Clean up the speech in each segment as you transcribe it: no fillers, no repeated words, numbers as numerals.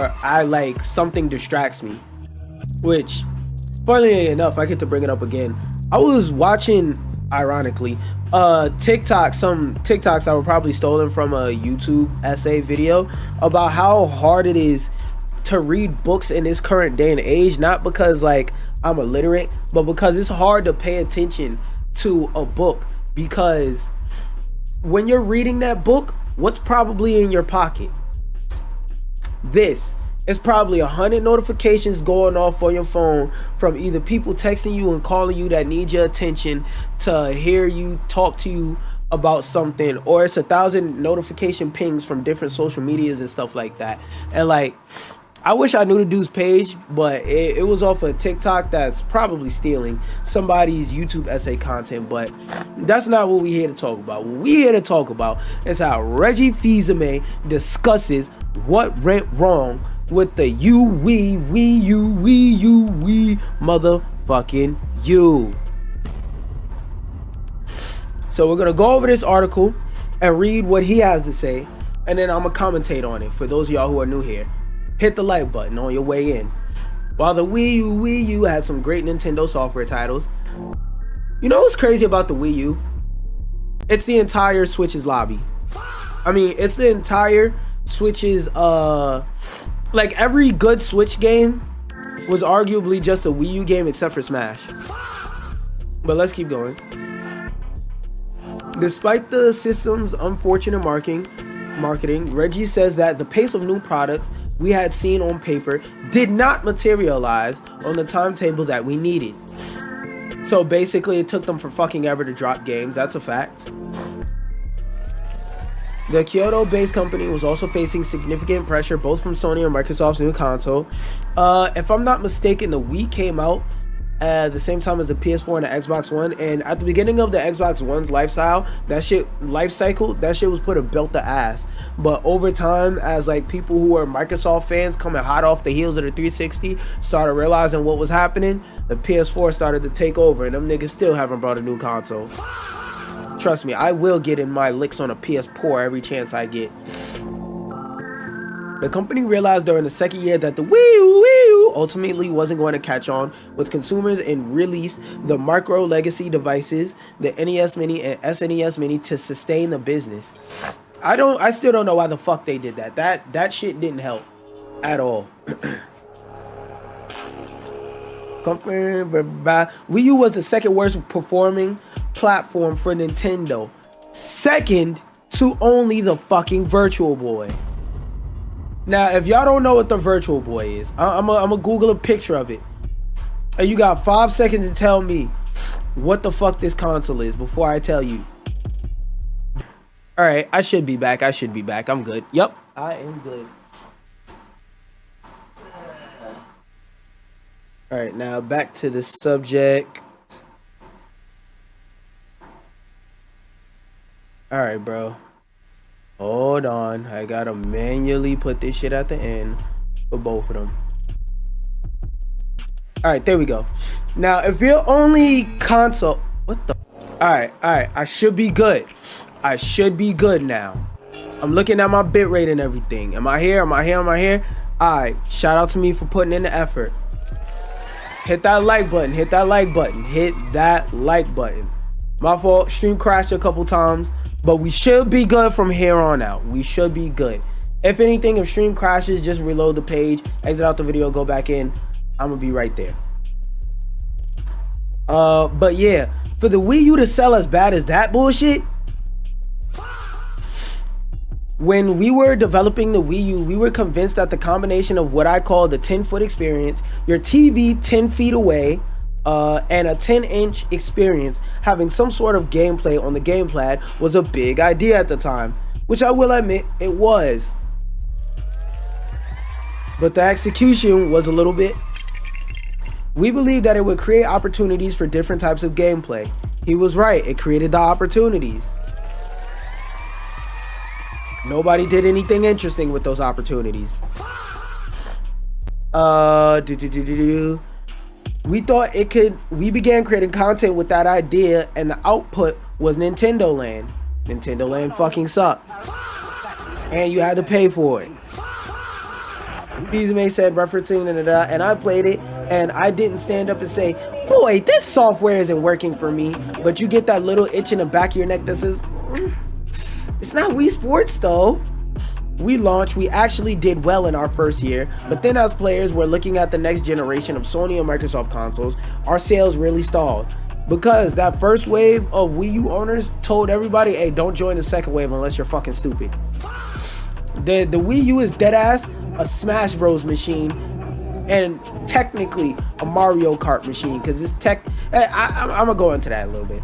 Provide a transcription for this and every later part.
or I like something distracts me. Which, funnily enough, I get to bring it up again. I was watching, ironically, some TikToks that were probably stolen from a YouTube essay video about how hard it is to read books in this current day and age. Not because like I'm illiterate, but because it's hard to pay attention to a book, because when you're reading that book, what's probably in your pocket? This. It's probably 100 notifications going off on your phone from either people texting you and calling you that need your attention to hear you talk to you about something, or it's 1,000 notification pings from different social medias and stuff like that. And like, I wish I knew the dude's page, but it was off of TikTok that's probably stealing somebody's YouTube essay content. But that's not what we're here to talk about. What we're here to talk about is how Reggie Fils-Aimé discusses what went wrong with the WII motherfucking U. So we're gonna go over this article and read what he has to say, and then I'm gonna commentate on it for those of y'all who are new here. Hit the like button on your way in. While the Wii U had some great Nintendo software titles, you know what's crazy about the Wii U? It's the entire Switch's lobby. I mean, it's the entire Switch's like every good Switch game was arguably just a Wii U game except for Smash. But let's keep going. Despite the system's unfortunate marketing, Reggie says that the pace of new products we had seen on paper did not materialize on the timetable that we needed. So basically it took them for fucking ever to drop games. That's a fact. The Kyoto-based company was also facing significant pressure both from Sony and Microsoft's new console. If I'm not mistaken, the Wii came out at the same time as the PS4 and the Xbox One, and at the beginning of the Xbox One's life cycle, that shit was put a belt to ass. But over time, as like people who were Microsoft fans coming hot off the heels of the 360 started realizing what was happening, the PS4 started to take over, and them niggas still haven't brought a new console. Trust me, I will get in my licks on a PS4 every chance I get. The company realized during the second year that the Wii U ultimately wasn't going to catch on with consumers and released the micro legacy devices, the NES Mini and SNES Mini, to sustain the business. I still don't know why the fuck they did that. That shit didn't help at all. Wii U was the second worst performing platform for Nintendo, second to only the fucking Virtual Boy. Now, if y'all don't know what the Virtual Boy is, I'm gonna Google a picture of it, and you got 5 seconds to tell me what the fuck this console is before I tell you. All right, I should be back. I'm good. Yep, I am good. All right, now back to the subject. All right, bro. Hold on. I gotta manually put this shit at the end for both of them. All right, there we go. Now, if you're only console... What the... All right. I should be good. I should be good now. I'm looking at my bitrate and everything. Am I here? All right. Shout out to me for putting in the effort. Hit that like button. My fault. Stream crashed a couple times. But we should be good from here on out. We should be good. If anything, if stream crashes, just reload the page, exit out the video, go back in. I'm gonna be right there. But yeah, for the Wii U to sell as bad as that bullshit. When we were developing the Wii U, we were convinced that the combination of what I call the 10-foot experience, your TV 10 feet away, and a 10-inch experience having some sort of gameplay on the gamepad was a big idea at the time, which I will admit it was. But the execution was a little bit. We believed that it would create opportunities for different types of gameplay. He was right, it created the opportunities. Nobody did anything interesting with those opportunities. We thought it could. We began creating content with that idea, and the output was Nintendo Land. Nintendo Land fucking sucked, and you had to pay for it. May said, referencing and I played it, and I didn't stand up and say, boy, this software isn't working for me. But you get that little itch in the back of your neck that says, it's not Wii Sports though. We launched, we actually did well in our first year, but then as players were looking at the next generation of Sony and Microsoft consoles, our sales really stalled. Because that first wave of Wii U owners told everybody, hey, don't join the second wave unless you're fucking stupid. The Wii U is deadass a Smash Bros machine and technically a Mario Kart machine, because it's I'm gonna go into that a little bit.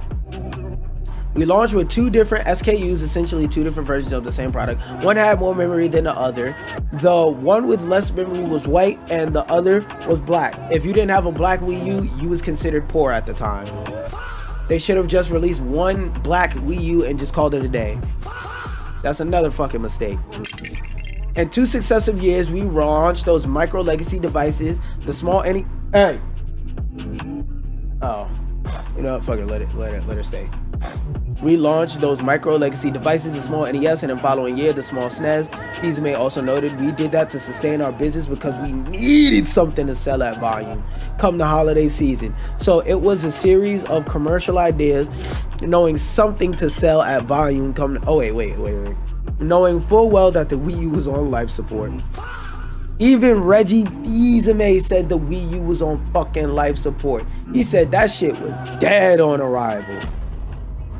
We launched with 2 different SKUs, essentially 2 different versions of the same product. One had more memory than the other. The one with less memory was white and the other was black. If you didn't have a black Wii U, you was considered poor at the time. They should have just released one black Wii U and just called it a day. That's another fucking mistake. In 2 successive years, we launched those micro legacy devices, the small any. Hey. Oh, you know what? Fuck it. Let it stay. We launched those micro legacy devices, the small NES, and in the following year, the small SNES. May also noted we did that to sustain our business because we needed something to sell at volume come the holiday season. So it was a series of commercial ideas, knowing something to sell at volume come. Oh wait. Knowing full well that the Wii U was on life support. Even Reggie May said the Wii U was on fucking life support. He said that shit was dead on arrival.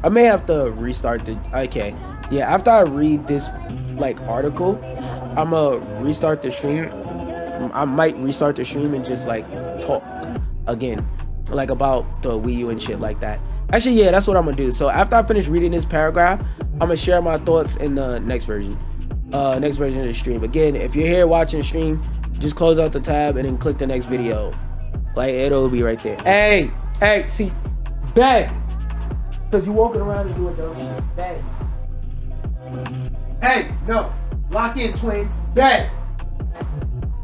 I may have to restart the. Okay, yeah. After I read this like article, I'ma restart the stream. I might restart the stream and just like talk again, like about the Wii U and shit like that. Actually, yeah, that's what I'm gonna do. So after I finish reading this paragraph, I'm gonna share my thoughts in the next version of the stream. Again, if you're here watching the stream, just close out the tab and then click the next video. Like it'll be right there. Hey, see, bang. Because you walking around and doing dumb shit. Bang. Hey, no. Lock in, twin. Bang.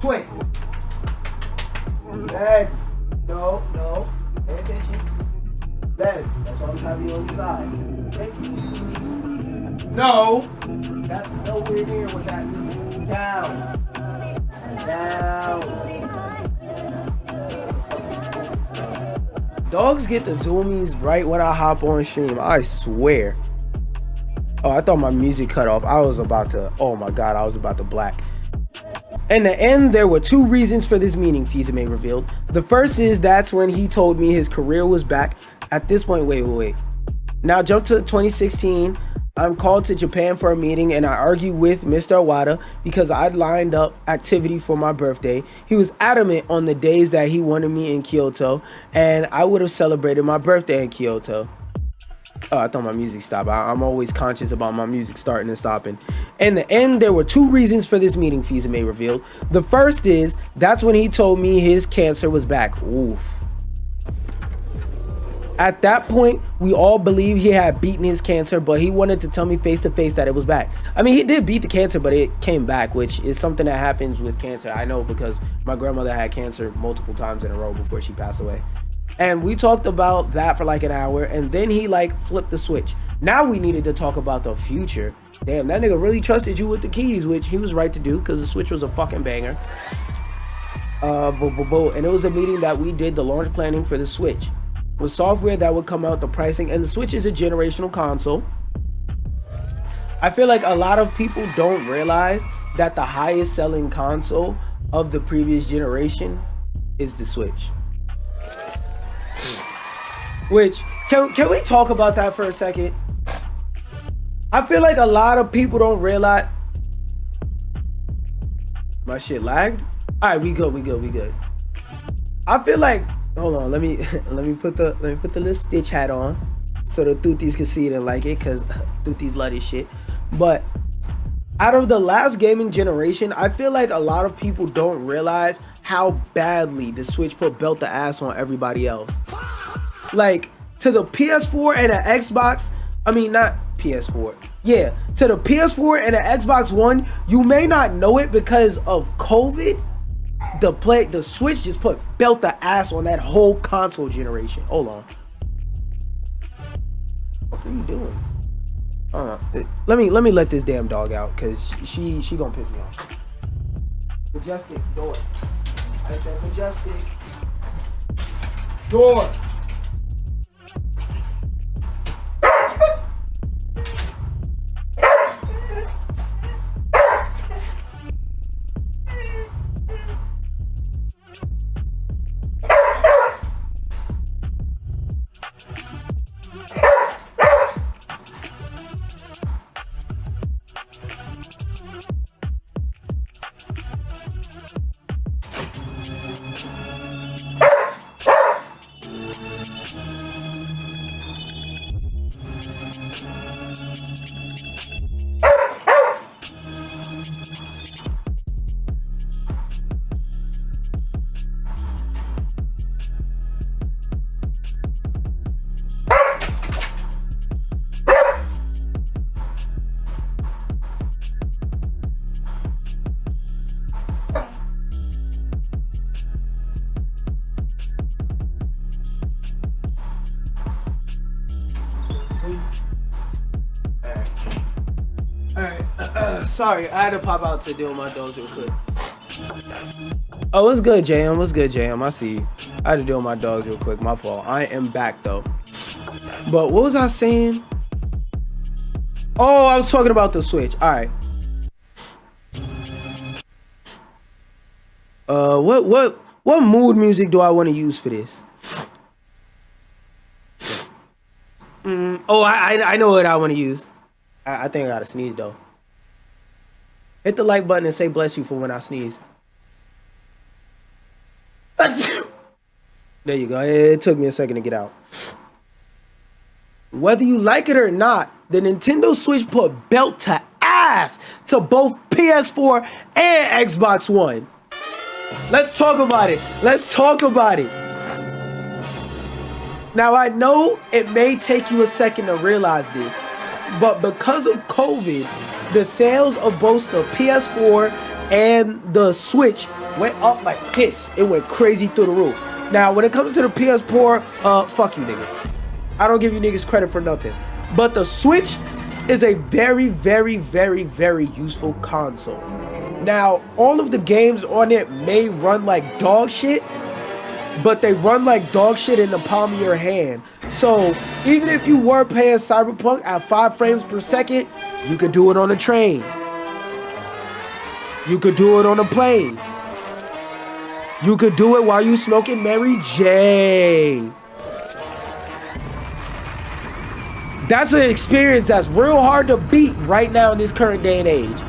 Twin. Bang. No. Pay attention. Bang. That's why I'm having you on the side. Hey. No. That's nowhere near what that means. Down. Dogs get the zoomies right when I hop on stream, I swear. Oh, I thought my music cut off. I was about to, oh my god, I was about to black. In the end, there were 2 reasons for this meeting, May revealed. The first is that's when he told me his career was back. At this point, wait. Now jump to 2016. I'm called to Japan for a meeting and I argue with Mr. Iwata because I'd lined up activity for my birthday. He was adamant on the days that he wanted me in Kyoto and I would have celebrated my birthday in Kyoto. Oh, I thought my music stopped. I'm always conscious about my music starting and stopping. In the end, there were 2 reasons for this meeting, May revealed. The first is that's when he told me his cancer was back. Oof. At that point, we all believed he had beaten his cancer, but he wanted to tell me face to face that it was back. I mean, he did beat the cancer, but it came back, which is something that happens with cancer. I know because my grandmother had cancer multiple times in a row before she passed away. And we talked about that for like an hour, and then he like flipped the switch. Now we needed to talk about the future. Damn, that nigga really trusted you with the keys, which he was right to do because the Switch was a fucking banger. And it was a meeting that we did the launch planning for the Switch. With software that would come out, the pricing, and the Switch is a generational console. I feel like a lot of people don't realize that the highest selling console of the previous generation is the Switch. Which, can we talk about that for a second? I feel like a lot of people don't realize. My shit lagged? Alright, we good. I feel like, hold on, let me put the little Stitch hat on so the Tutis can see it and like it, cause Tutis love this shit. But out of the last gaming generation, I feel like a lot of people don't realize how badly the Switch put belt the ass on everybody else. Like, to the PS4 and the Xbox, I mean, not PS4. Yeah, to the PS4 and the Xbox One, you may not know it because of COVID. The Switch just put belt the ass on that whole console generation. Hold on. What are you doing? Let me let this damn dog out, cause she gonna piss me off. Majestic, door. I said majestic. Door. Sorry, I had to pop out to deal with my dogs real quick. Oh, what's good, JM? What's good, JM? I see you. I had to deal with my dogs real quick. My fault. I am back, though. But what was I saying? Oh, I was talking about the Switch. All right. What mood music do I want to use for this? I know what I want to use. I think I gotta sneeze, though. Hit the like button and say bless you for when I sneeze. There you go. It took me a second to get out. Whether you like it or not, the Nintendo Switch put belt to ass to both PS4 and Xbox One. Let's talk about it. Let's talk about it. Now, I know it may take you a second to realize this, but because of COVID, the sales of both the PS4 and the Switch went up like piss. It went crazy through the roof. Now, when it comes to the PS4, fuck you niggas. I don't give you niggas credit for nothing. But the Switch is a very, very, very, very useful console. Now, all of the games on it may run like dog shit, but they run like dog shit in the palm of your hand. So, even if you were playing Cyberpunk at 5 frames per second, you could do it on a train. You could do it on a plane. You could do it while you smoking Mary J. That's an experience that's real hard to beat right now in this current day and age.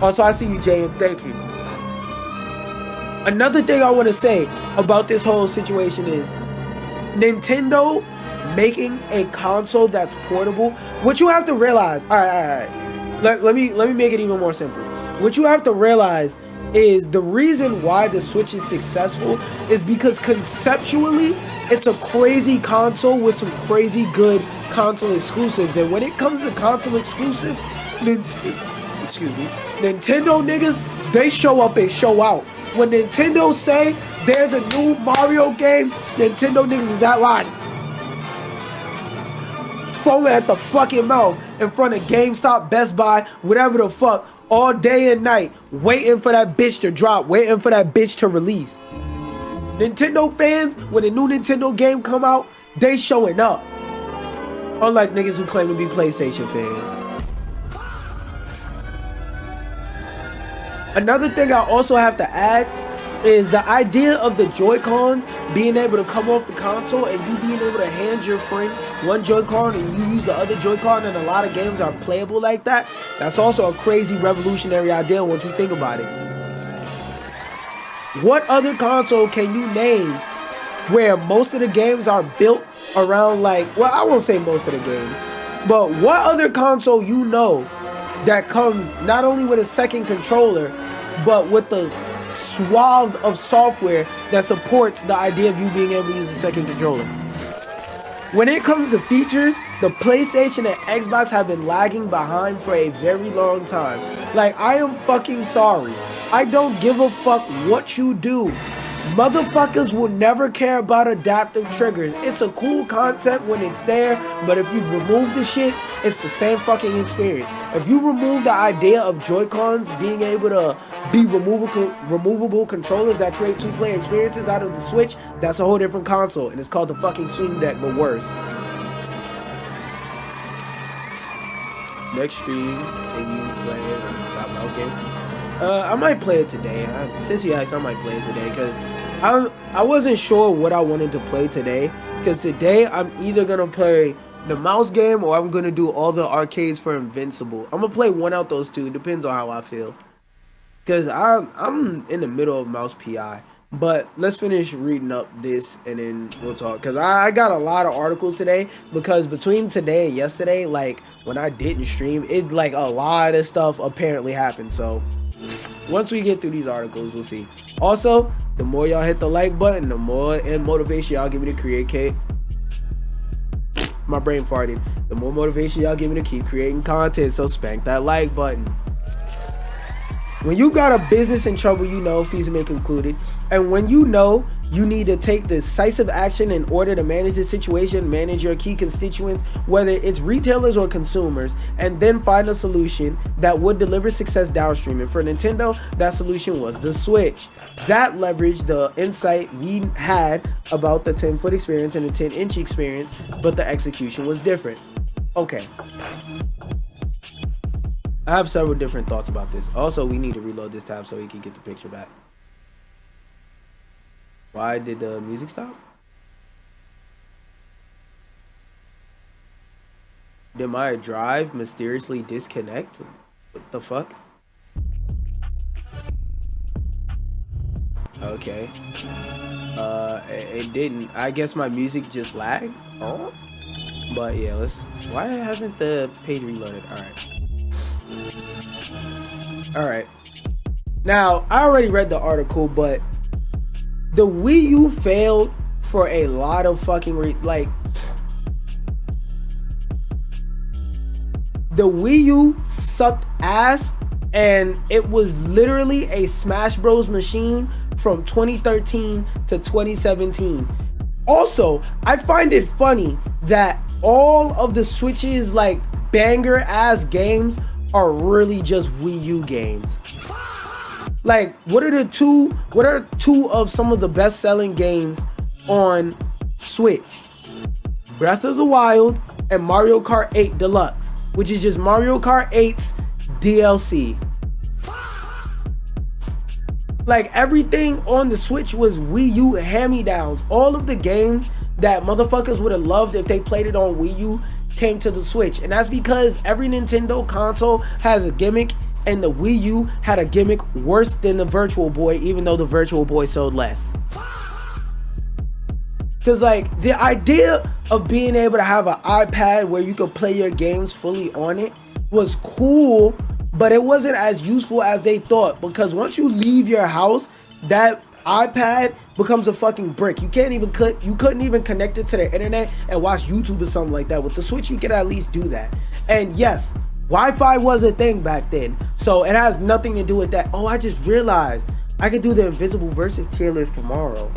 Also, I see you, Jay. Thank you. Another thing I want to say about this whole situation is Nintendo making a console that's portable. What you have to realize, all right. Let me make it even more simple. What you have to realize is the reason why the Switch is successful is because conceptually it's a crazy console with some crazy good console exclusives. And when it comes to console exclusive, Nintendo niggas, they show up and show out. When Nintendo say there's a new Mario game, Nintendo niggas is at line. Foaming at the fucking mouth in front of GameStop, Best Buy, whatever the fuck, all day and night, waiting for that bitch to drop, waiting for that bitch to release. Nintendo fans, when a new Nintendo game come out, they showing up. Unlike niggas who claim to be PlayStation fans. Another thing I also have to add is the idea of the Joy-Cons being able to come off the console and you being able to hand your friend one Joy-Con and you use the other Joy-Con, and a lot of games are playable like that. That's also a crazy revolutionary idea once you think about it. What other console can you name where most of the games are built around, like, well, I won't say most of the games, but what other console you know that comes not only with a second controller, but with the swath of software that supports the idea of you being able to use a second controller? When it comes to features, the PlayStation and Xbox have been lagging behind for a very long time. Like, I am fucking sorry. I don't give a fuck what you do. Motherfuckers will never care about adaptive triggers. It's a cool concept when it's there, but if you remove the shit, it's the same fucking experience. If you remove the idea of Joy-Cons being able to be removable controllers that create two-player experiences out of the Switch, that's a whole different console, and it's called the fucking Stream Deck, but worse. Next stream, can you play that mouse game? I might play it today. Since you asked, I might play it today because I wasn't sure what I wanted to play today. Because today I'm either gonna play the mouse game or I'm gonna do all the arcades for Invincible. I'm gonna play one out those two. It depends on how I feel. Because I'm in the middle of mouse PI. But let's finish reading up this and then we'll talk. Because I got a lot of articles today. Because between today and yesterday, like when I didn't stream, it like a lot of stuff apparently happened. So once we get through these articles, we'll see. Also, the more y'all hit the like button, the more motivation y'all give me to create cake. My brain farted. The more motivation y'all give me to keep creating content. So spank that like button. When you got a business in trouble, you know, fees and make included. And when you know you need to take decisive action in order to manage the situation, manage your key constituents, whether it's retailers or consumers, and then find a solution that would deliver success downstream. And for Nintendo, that solution was the Switch. That leveraged the insight we had about the 10-foot experience and the 10-inch experience, but the execution was different. Okay. I have several different thoughts about this. Also, we need to reload this tab so we can get the picture back. Why did the music stop? Did my drive mysteriously disconnect? What the fuck? Okay. It didn't. I guess my music just lagged. Oh. But yeah, why hasn't the page reloaded? Alright. Now, I already read the article, but the Wii U failed for a lot of fucking the Wii U sucked ass, and it was literally a Smash Bros machine from 2013 to 2017. Also, I find it funny that all of the Switch's like banger ass games are really just Wii U games. Like, what are two of some of the best selling games on Switch? Breath of the Wild and Mario Kart 8 Deluxe, which is just Mario Kart 8's DLC. Like, everything on the Switch was Wii U hand-me-downs. All of the games that motherfuckers would have loved if they played it on Wii U came to the Switch. And that's because every Nintendo console has a gimmick, and the Wii U had a gimmick worse than the Virtual Boy, even though the Virtual Boy sold less. Because like the idea of being able to have an iPad where you could play your games fully on it was cool, but it wasn't as useful as they thought. Because once you leave your house, that iPad becomes a fucking brick. You couldn't even connect it to the internet and watch YouTube or something like that. With the Switch, you could at least do that. And yes, Wi-Fi was a thing back then, so it has nothing to do with that. Oh, I just realized I could do the Invincible versus tier list tomorrow.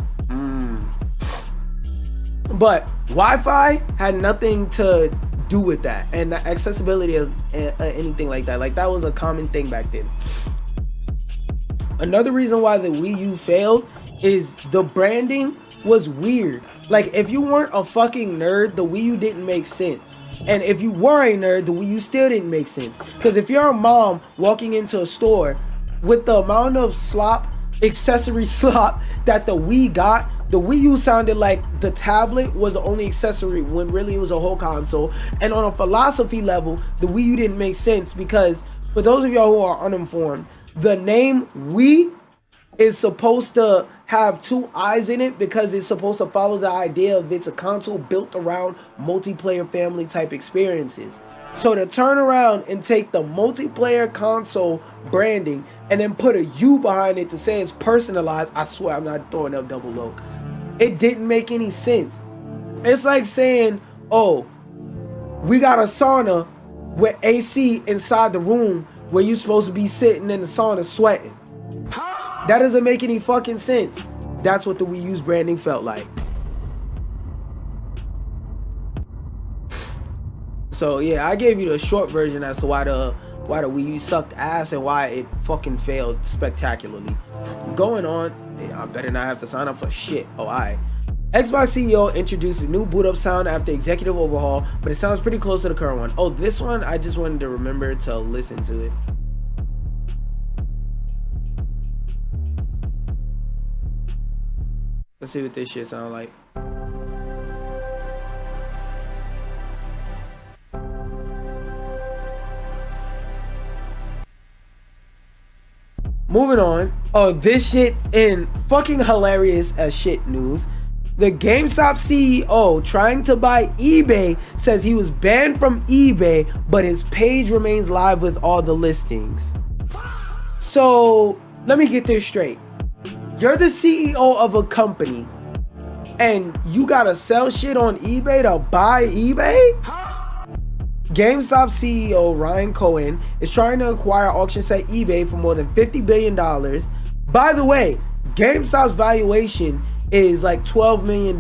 But Wi-Fi had nothing to do with that, and the accessibility of anything like that. Like, that was a common thing back then. Another reason why the Wii U failed is the branding was weird. Like, if you weren't a fucking nerd, the Wii U didn't make sense. And if you were a nerd, the Wii U still didn't make sense. Because if you're a mom walking into a store with the amount of accessory slop that the Wii got, the Wii U sounded like the tablet was the only accessory when really it was a whole console. And on a philosophy level, the Wii U didn't make sense because, for those of y'all who are uninformed, the name Wii is supposed to have two eyes in it because it's supposed to follow the idea of it's a console built around multiplayer family type experiences. So to turn around and take the multiplayer console branding and then put a U behind it to say it's personalized, I swear I'm not throwing up double loc. It didn't make any sense. It's like saying, oh, we got a sauna with AC inside the room where you're supposed to be sitting in the sauna sweating. That doesn't make any fucking sense. That's what the Wii U's branding felt like. So yeah, I gave you the short version as to why the why the Wii U sucked ass and why it fucking failed spectacularly. Going on, I better not have to sign up for shit. Oh, Xbox CEO introduces new boot up sound after executive overhaul, but it sounds pretty close to the current one. Oh, this one, I just wanted to remember to listen to it. Let's see what this shit sound like. Moving on. Oh, this shit in fucking hilarious as shit news. The GameStop CEO trying to buy eBay says he was banned from eBay, but his page remains live with all the listings. So let me get this straight. You're the CEO of a company and you gotta sell shit on eBay to buy eBay? GameStop CEO Ryan Cohen is trying to acquire auction site eBay for more than $50 billion. By the way, GameStop's valuation is like $12 million.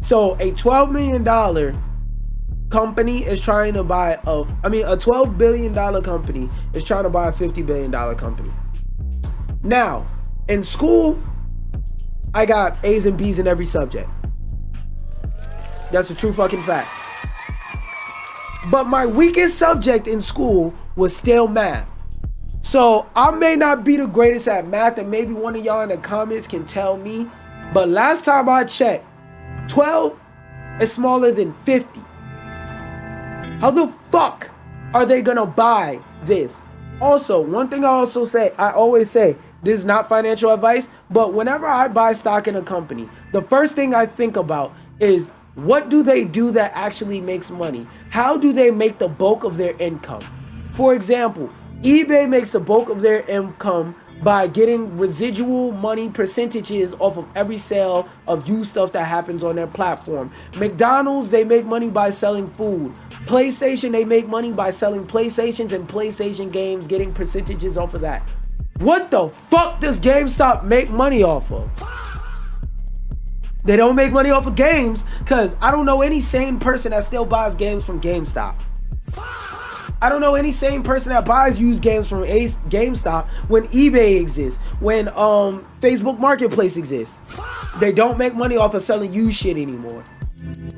So a $12 million company is trying to buy a $12 billion company is trying to buy a $50 billion company. Now, in school, I got A's and B's in every subject. That's a true fucking fact. But my weakest subject in school was still math. So I may not be the greatest at math, and maybe one of y'all in the comments can tell me. But last time I checked, 12 is smaller than 50. How the fuck are they gonna buy this? Also, one thing I always say, this is not financial advice, but whenever I buy stock in a company, the first thing I think about is, what do they do that actually makes money? How do they make the bulk of their income? For example, eBay makes the bulk of their income by getting residual money percentages off of every sale of used stuff that happens on their platform. McDonald's, they make money by selling food. PlayStation, they make money by selling PlayStations and PlayStation games, getting percentages off of that. What the fuck does GameStop make money off of? They don't make money off of games, because I don't know any sane person that still buys games from GameStop. I don't know any sane person that buys used games from GameStop when eBay exists, when Facebook Marketplace exists. They don't make money off of selling used shit anymore.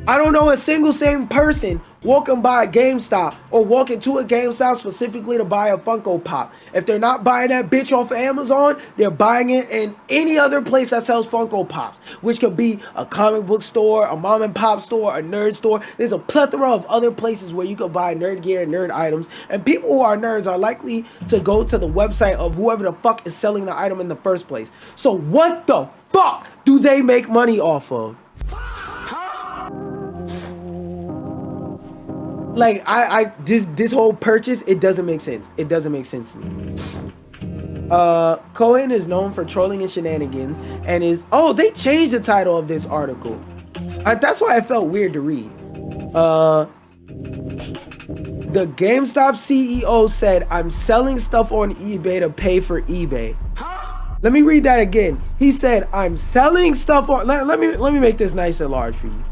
I don't know a single sane person walking by a GameStop or walking to a GameStop specifically to buy a Funko Pop. If they're not buying that bitch off of Amazon, they're buying it in any other place that sells Funko Pops, which could be a comic book store, a mom and pop store, a nerd store. There's a plethora of other places where you can buy nerd gear and nerd items, and people who are nerds are likely to go to the website of whoever the fuck is selling the item in the first place. So what the fuck do they make money off of? Like, this whole purchase, it doesn't make sense. It doesn't make sense to me. Cohen is known for trolling and shenanigans, and they changed the title of this article. That's why it felt weird to read. The GameStop CEO said, "I'm selling stuff on eBay to pay for eBay." Let me read that again. He said, "I'm selling stuff on." Let me make this nice and large for you.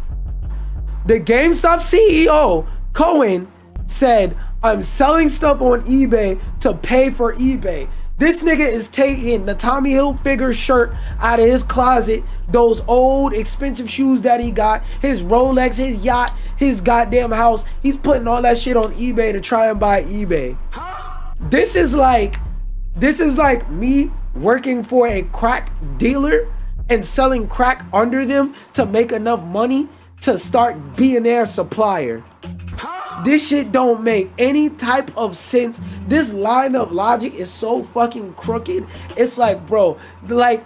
The GameStop CEO Cohen said, "I'm selling stuff on eBay to pay for eBay." This nigga is taking the Tommy Hilfiger shirt out of his closet, those old expensive shoes that he got, his Rolex, his yacht, his goddamn house. He's putting all that shit on eBay to try and buy eBay. This is like me working for a crack dealer and selling crack under them to make enough money to start being their supplier. This shit don't make any type of sense. This line of logic is so fucking crooked. It's like, bro, like,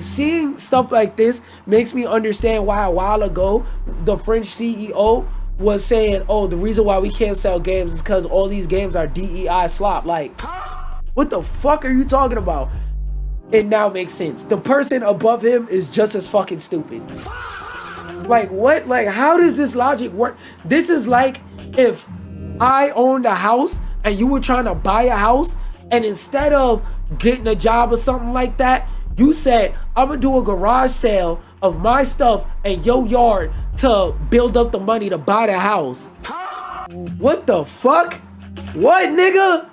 seeing stuff like this makes me understand why a while ago the French CEO was saying, "Oh, the reason why we can't sell games is because all these games are DEI slop." Like, what the fuck are you talking about? It now makes sense. The person above him is just as fucking stupid. Like, what? Like, how does this logic work? This is like if I owned a house and you were trying to buy a house, and instead of getting a job or something like that, you said, "I'm gonna do a garage sale of my stuff in your yard to build up the money to buy the house." What the fuck? What, nigga?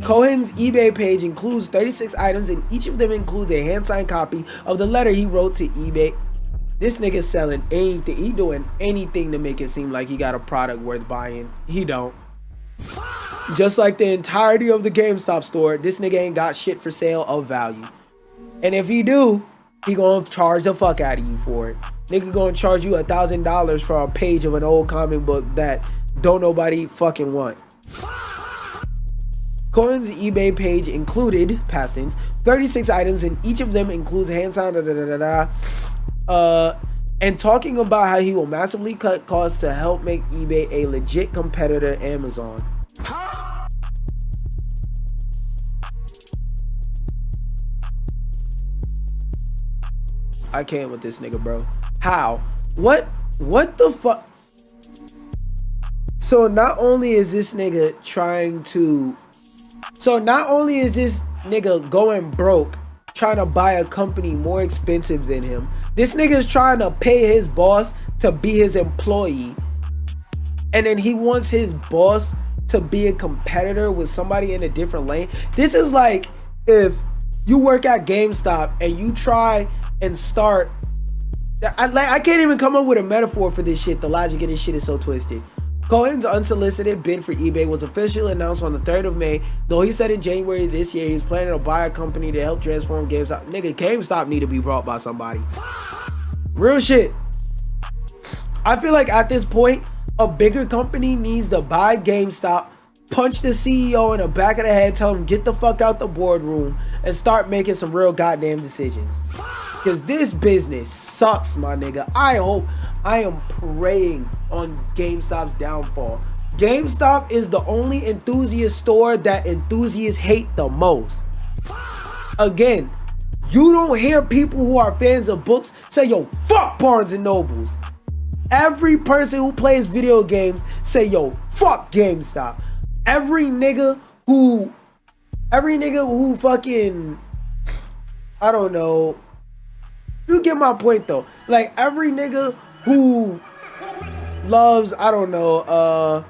Cohen's eBay page includes 36 items, and each of them includes a hand-signed copy of the letter he wrote to eBay. This nigga's selling anything. He doing anything to make it seem like he got a product worth buying. He don't. Just like the entirety of the GameStop store, this nigga ain't got shit for sale of value. And if he do, he gonna charge the fuck out of you for it. Nigga gonna charge you $1,000 for a page of an old comic book that don't nobody fucking want. Cohen's eBay page included, past tense, 36 items, and each of them includes hand signed and talking about how he will massively cut costs to help make eBay a legit competitor to Amazon. I can't with this nigga, bro. How? What the fuck? So not only is this nigga going broke trying to buy a company more expensive than him, this nigga's trying to pay his boss to be his employee, and then he wants his boss to be a competitor with somebody in a different lane. This is like if you work at GameStop and you try and start, I can't even come up with a metaphor for this shit. The logic of this shit is so twisted. Cohen's unsolicited bid for eBay was officially announced on the 3rd of May, though he said in January this year he was planning to buy a company to help transform GameStop. Nigga, GameStop need to be brought by somebody. Real shit. I feel like at this point, a bigger company needs to buy GameStop, punch the CEO in the back of the head, tell him get the fuck out the boardroom, and start making some real goddamn decisions. Because this business sucks, my nigga. I am praying on GameStop's downfall. GameStop is the only enthusiast store that enthusiasts hate the most. Again, you don't hear people who are fans of books say, yo, fuck Barnes and Nobles. Every person who plays video games say, yo, fuck GameStop. Every nigga who fucking, I don't know. You get my point though. Like every nigga who loves, I don't know,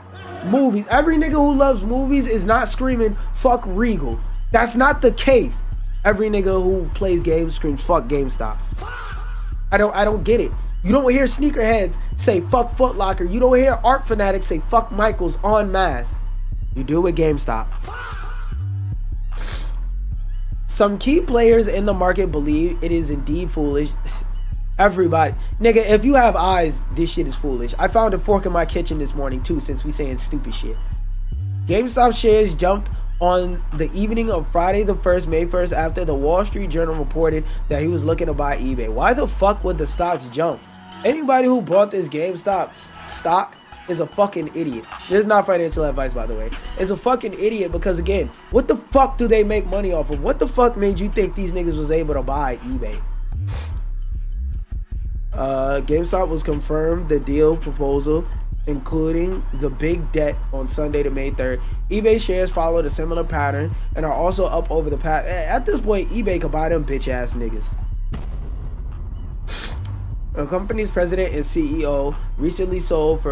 movies. Every nigga who loves movies is not screaming fuck Regal. That's not the case. Every nigga who plays games screams fuck GameStop. I don't get it. You don't hear sneakerheads say fuck Foot Locker. You don't hear art fanatics say fuck Michaels en masse. You do with GameStop. Some key players in the market believe it is indeed foolish. Everybody, nigga, if you have eyes, this shit is foolish. I found a fork in my kitchen this morning too, since we saying stupid shit. GameStop shares jumped on the evening of Friday the 1st, May 1st, after the Wall Street Journal reported that he was looking to buy eBay. Why the fuck would the stocks jump? Anybody who bought this GameStop stock is a fucking idiot. This is not financial advice, by the way. It's a fucking idiot because, again, what the fuck do they make money off of? What the fuck made you think these niggas was able to buy eBay? GameStop was confirmed the deal proposal, including the big debt, on Sunday to May 3rd. eBay shares followed a similar pattern and are also up over the past. At this point, eBay could buy them bitch ass niggas. The company's president and CEO recently sold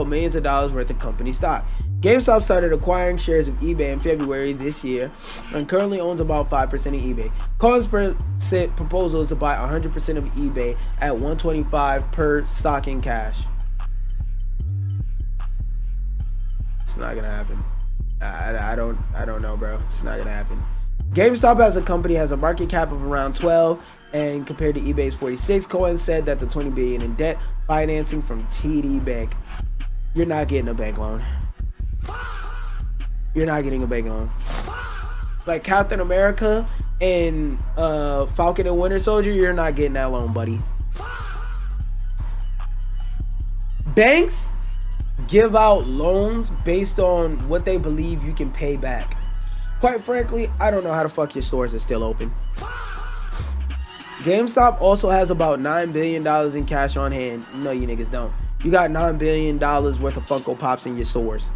millions of dollars worth of company stock. GameStop started acquiring shares of eBay in February this year and currently owns about 5% of eBay. Cohen's proposal is to buy 100% of eBay at $125 per stock in cash. It's not gonna happen. I don't know, bro. It's not gonna happen. GameStop as a company has a market cap of around 12, and compared to eBay's 46, Cohen said that the $20 billion in debt financing from TD Bank. You're not getting a bank loan. You're not getting a bank loan. Like Captain America and Falcon and Winter Soldier, you're not getting that loan, buddy. Banks give out loans based on what they believe you can pay back. Quite frankly, I don't know how the fuck your stores are still open. GameStop also has about $9 billion in cash on hand. No, you niggas don't. You got $9 billion worth of Funko Pops in your stores.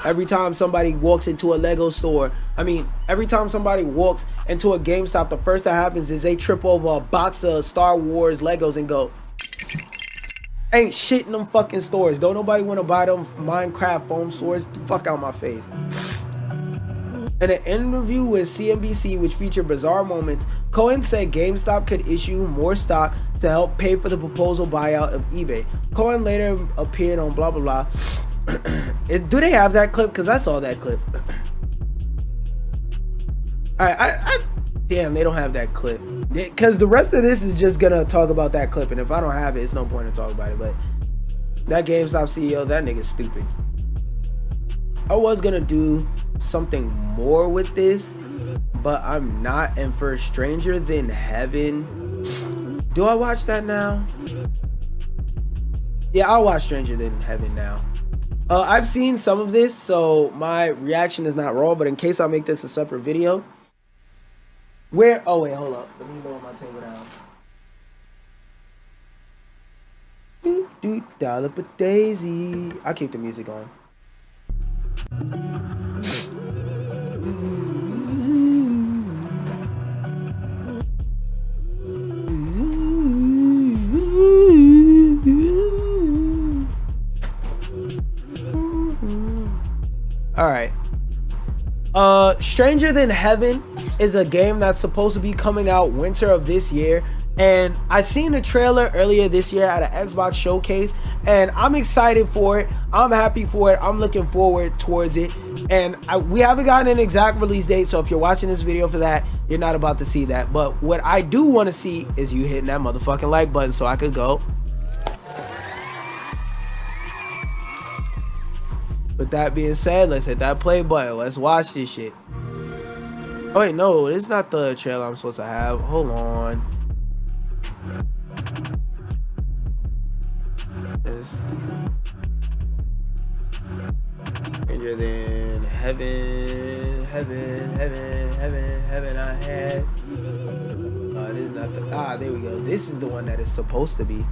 Every time somebody walks into a Lego store, every time somebody walks into a GameStop, the first that happens is they trip over a box of Star Wars Legos and go, Ain't shit in them fucking stores. Don't nobody want to buy them Minecraft foam swords. The fuck out my face. In an interview with CNBC, which featured bizarre moments, Cohen said GameStop could issue more stock to help pay for the proposal buyout of eBay. Cohen later appeared on blah blah blah. Do they have that clip? Because I saw that clip. Alright, damn, they don't have that clip. Because the rest of this is just gonna talk about that clip, and if I don't have it, it's no point in talking about it. But that GameStop CEO, that nigga's stupid. I was gonna do something more with this, but I'm not. And for Stranger Than Heaven, do I watch that now? Yeah, I'll watch Stranger Than Heaven now. I've seen some of this, so my reaction is not raw, but in case I make this a separate video, where, oh wait, hold up, let me lower my table down. Dollop a daisy. I'll keep the music on. All right. Stranger Than Heaven is a game that's supposed to be coming out winter of this year, and I seen a trailer earlier this year at an Xbox showcase, and I'm excited for it. I'm happy for it. I'm looking forward towards it, and we haven't gotten an exact release date, so if you're watching this video for that, you're not about to see that. But what I do want to see is you hitting that motherfucking like button so I could go. With that being said, let's hit that play button. Let's watch this shit. Oh wait, no, this is not the trailer I'm supposed to have. Hold on. Stranger Than Heaven, heaven I had. This is not the, there we go. This is the one that it's supposed to be.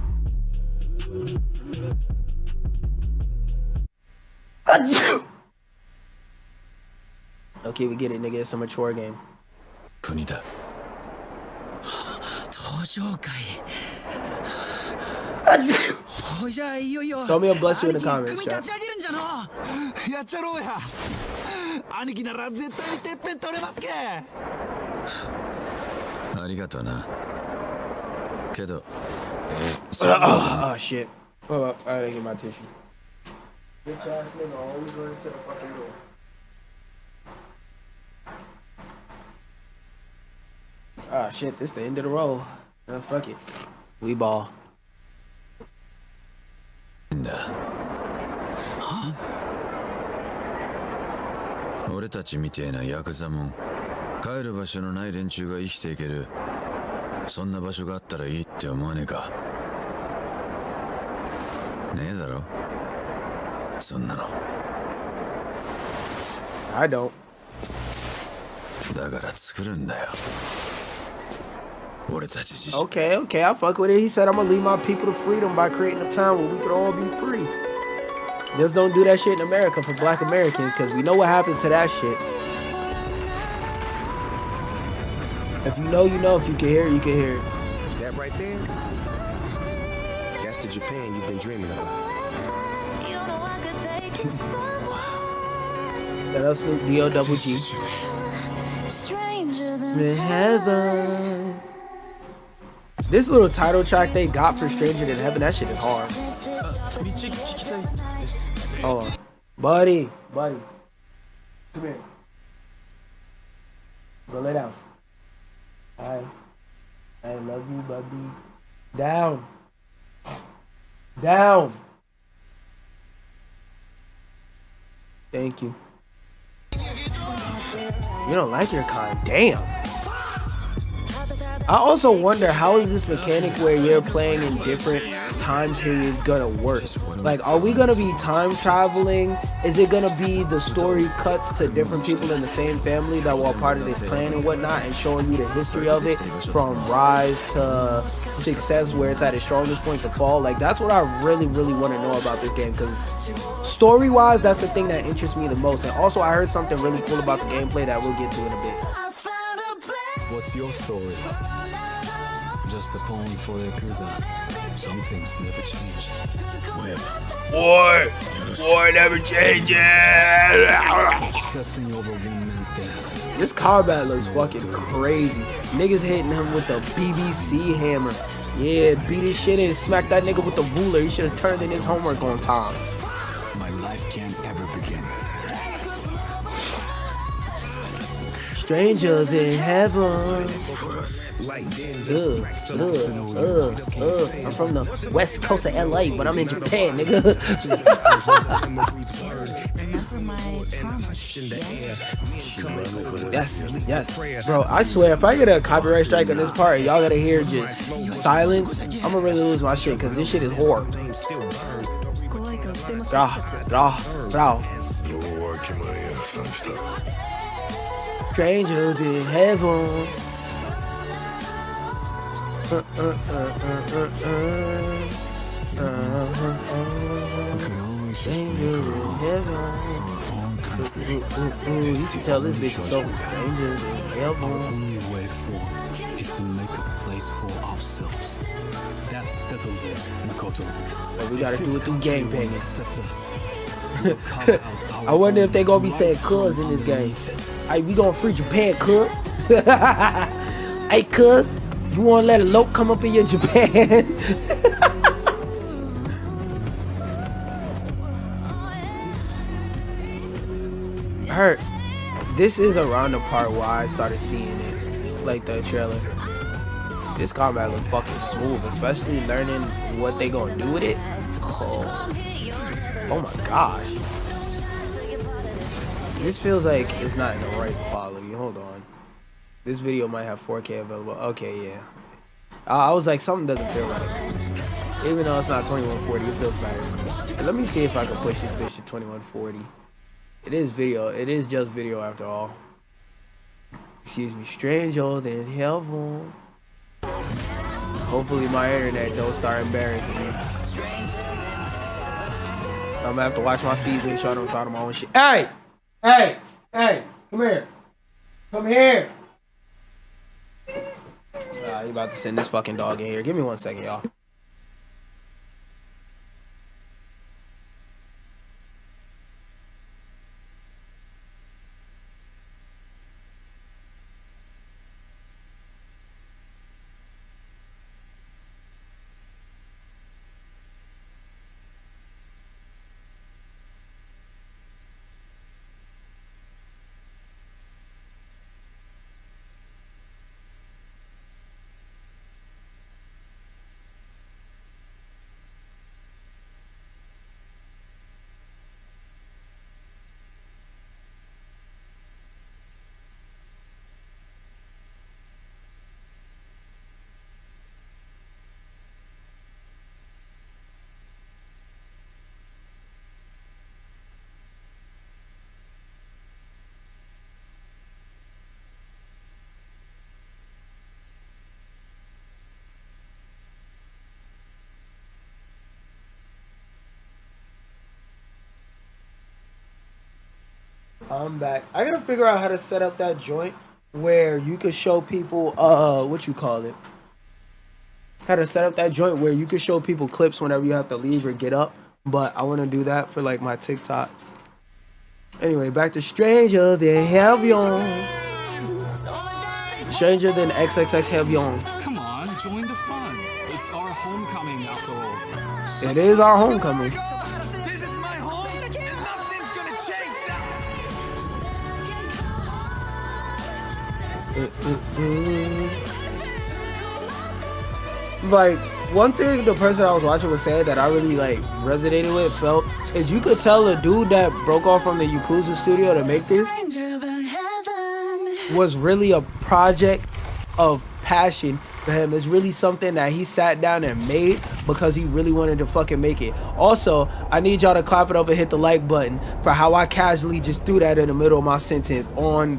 Okay, we get it, nigga. It's a mature game. Kunita. Throw me a bless you in the comments, chat. Oh shit. Hold up, I didn't get my tissue. Bitch ass nigga always running to the fucking door. Ah shit, this the end of the road. Fuck it. We ball. Huh? 俺たちみてえなヤクザもん帰る場所のない連中が生きていけるそんな場所があったらいいって思わねえかねえだろそんなの I don't だから作るんだよ Okay, okay, I fuck with it. He said I'm gonna lead my people to freedom by creating a town where we could all be free. Just don't do that shit in America for black Americans, because we know what happens to that shit. If you know, you know. If you can hear it, you can hear it. That right there, that's the Japan you've been dreaming about. That's D-O-double-G. In heaven. This little title track they got for Stranger Than Heaven, that shit is hard. Hold on. Buddy. Come here. Go lay down. I love you, buddy. Down. Thank you. You don't like your kind. Damn. I also wonder, how is this mechanic where you're playing in different time periods gonna work? Like, are we gonna be time traveling? Is it gonna be the story cuts to different people in the same family that were part of this plan and whatnot, and showing you the history of it from rise to success, where it's at its strongest point to fall? Like, that's what I really want to know about this game, because story wise, that's the thing that interests me the most. And also, I heard something really cool about the gameplay that we'll get to in a bit. What's your story? Just a poem for the Yakuza. Some things never change. War never changes. Obsessing over one man's death. This combat looks fucking crazy. Niggas hitting him with the BBC hammer. Yeah, beat his shit and smack that nigga with the ruler. He should have turned in his homework on time. My life can't ever begin. Strangers in heaven. I'm from the west coast of LA, but I'm in Japan, nigga. Yes. Bro, I swear, if I get a copyright strike on this part, y'all gotta hear just silence, I'm gonna really lose my shit, because this shit is horrible. Bro. Strangers in heaven. We could always just make our own country. You can tell this bitch is so strangers in Our heaven. only way forward is to make a place for ourselves. That settles it, Makoto. But we gotta do it through gang banging. Accept us. We'll carve out our I wonder if they gonna be own saying right cuz from in this game. mindset. Hey, we gonna free Japan, cuz. Hey, cuz, you wanna let a lope come up in your Japan? Hurt. This is around the part where I started seeing it, like the trailer. This combat looks fucking smooth, especially learning what they gonna do with it. Oh my gosh. This feels like it's not in the right quality. Hold on. This video might have 4K available. Okay, yeah. I was like, something doesn't feel right. Even though it's not 2140, it feels better. And let me see if I can push this bitch to 2140. It is video. It is just video after all. Excuse me. Stranger than heaven. Hopefully my internet don't start embarrassing me. I'm gonna have to watch my Steve and show them thought of my own shit. Hey! Hey! Hey! Come here. Come here. You about to send this fucking dog in here. Give me 1 second, y'all. I'm back. I gotta figure out how to set up that joint where you could show people what you call it. How to set up that joint where you could show people clips whenever you have to leave or get up. But I wanna do that for like my TikToks. Anyway, back to Stranger Than Heaven. Stranger Than XXX Heaven. Come on, join the fun. It's our homecoming after all. It is our homecoming. This is my home. Nothing's gonna change now. Like, one thing the person I was watching was saying that I really like resonated with, felt, is you could tell the dude that broke off from the Yakuza studio to make this was really a project of passion for him. It's really something that he sat down and made because he really wanted to fucking make it. Also, I need y'all to clap it up and hit the like button for how I casually just threw that in the middle of my sentence on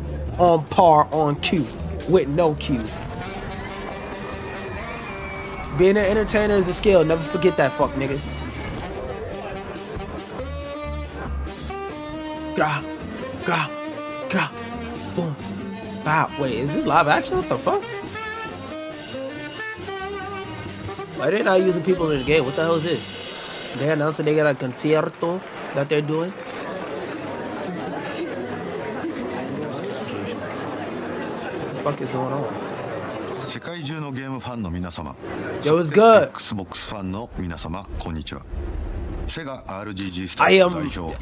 par, on cue, with no cue. Being an entertainer is a skill. Never forget that, fuck nigga. Grah, grah, grah, boom. Wow, wait, is this live action? What the fuck? Why they not using people in the game? What the hell is this? They announcing they got a concierto that they're doing. What the fuck is going on? Yo, it's good. I am,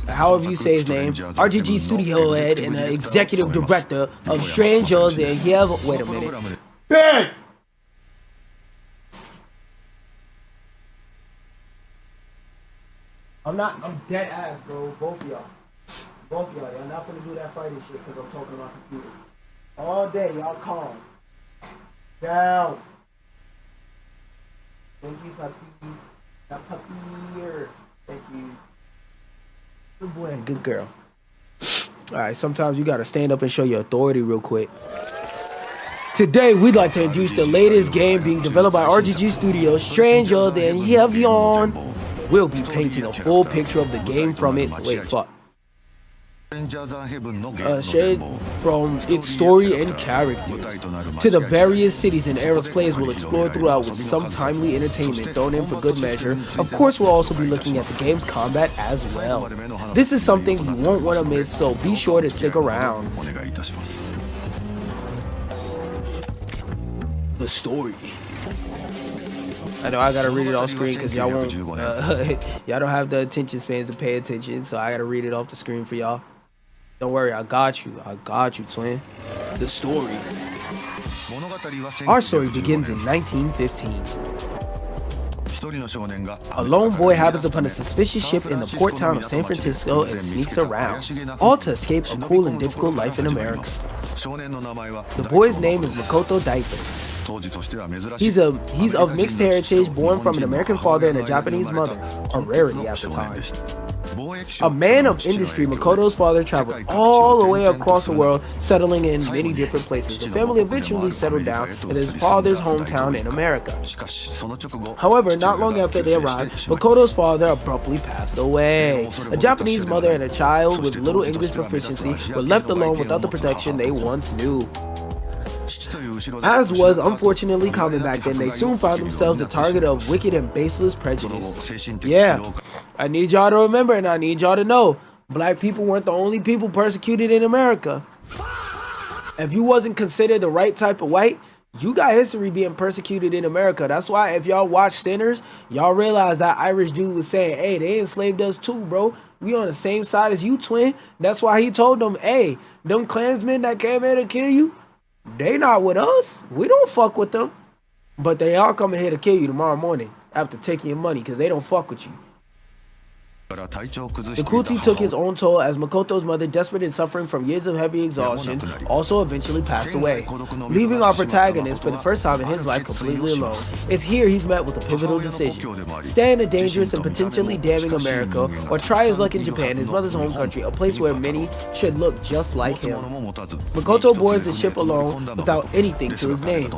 however you say his name, RGG studio head and executive director of Stranger Than Here. Wait a minute. Ben! I'm dead ass, bro. Both of y'all. Y'all not gonna do that fighting shit because I'm talking about computer. All day, y'all calm. Down. Thank you, puppy. That puppy here. Thank you. Good boy and good girl. Alright, sometimes you gotta stand up and show your authority real quick. Today, we'd like to introduce the latest game being developed by RGG Studios, Stranger Than Heaven. We'll be painting a full picture of the game from its shade from its story and characters to the various cities and eras players will explore throughout with some timely entertainment thrown in for good measure. Of course, we'll also be looking at the game's combat as well. This is something you won't want to miss, so be sure to stick around. The story. I know I gotta read it off screen because y'all won't, y'all don't have the attention spans to pay attention, so I gotta read it off the screen for y'all. Don't worry, I got you, twin. The story. Our story begins in 1915. A lone boy happens upon a suspicious ship in the port town of San Francisco and sneaks around, all to escape a cruel and difficult life in America. The boy's name is Makoto Daito. He's of mixed heritage, born from an American father and a Japanese mother, a rarity at the time. A man of industry, Makoto's father traveled all the way across the world, settling in many different places. The family eventually settled down in his father's hometown in America. However, not long after they arrived, Makoto's father abruptly passed away. A Japanese mother and a child with little English proficiency were left alone without the protection they once knew. As was unfortunately common back then, they soon found themselves the target of wicked and baseless prejudice. Yeah, I need y'all to remember and I need y'all to know, black people weren't the only people persecuted in America. If you wasn't considered the right type of white, you got history being persecuted in America. That's why if y'all watch Sinners, y'all realize that Irish dude was saying, hey, they enslaved us too, bro. We on the same side as you, twin. That's why he told them, hey, them Klansmen that came here to kill you, they not with us. We don't fuck with them. But they are coming here to kill you tomorrow morning after taking your money because they don't fuck with you. The cruelty took its own toll as Makoto's mother, desperate and suffering from years of heavy exhaustion, also eventually passed away, leaving our protagonist for the first time in his life completely alone. It's here he's met with a pivotal decision: stay in a dangerous and potentially damning America, or try his luck in Japan, his mother's home country, a place where many should look just like him. Makoto boards the ship alone without anything to his name.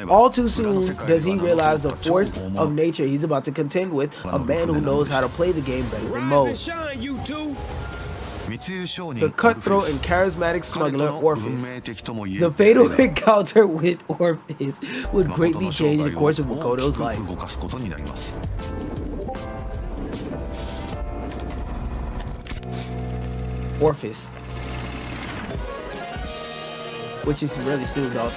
All too soon does he realize the force of nature he's about to contend with, a man who knows how to play the game better than most. The cutthroat and charismatic smuggler Orpheus. The fatal encounter with Orpheus would greatly change the course of Makoto's life. Orpheus, which is really Snoop Dogg.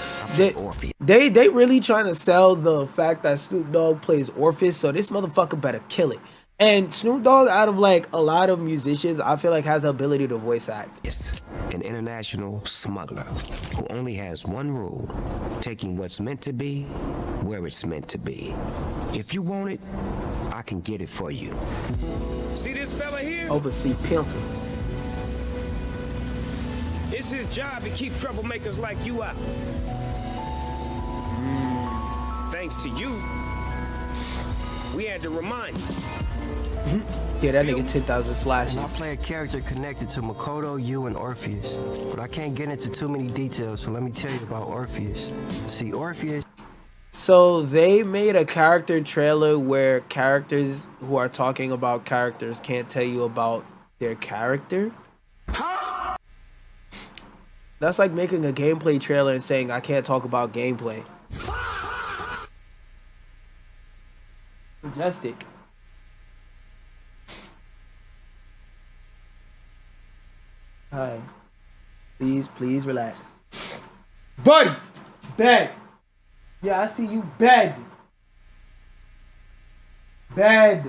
They really trying to sell the fact that Snoop Dogg plays Orpheus, so this motherfucker better kill it. And Snoop Dogg, out of like a lot of musicians, I feel like has the ability to voice act. Yes, an international smuggler who only has one rule: taking what's meant to be where it's meant to be. If you want it, I can get it for you. See this fella here? Oversee pimping. It's his job to keep troublemakers like you out. Thanks to you, we had to remind you. Yeah, that nigga 10,000 slashes. I play a character connected to Makoto, you, and Orpheus. But I can't get into too many details, so let me tell you about Orpheus. See, Orpheus... So they made a character trailer where characters who are talking about characters can't tell you about their character? That's like making a gameplay trailer and saying I can't talk about gameplay. Majestic. Hi. Please relax. Buddy! Bed! Yeah, I see you. Bed! Bed!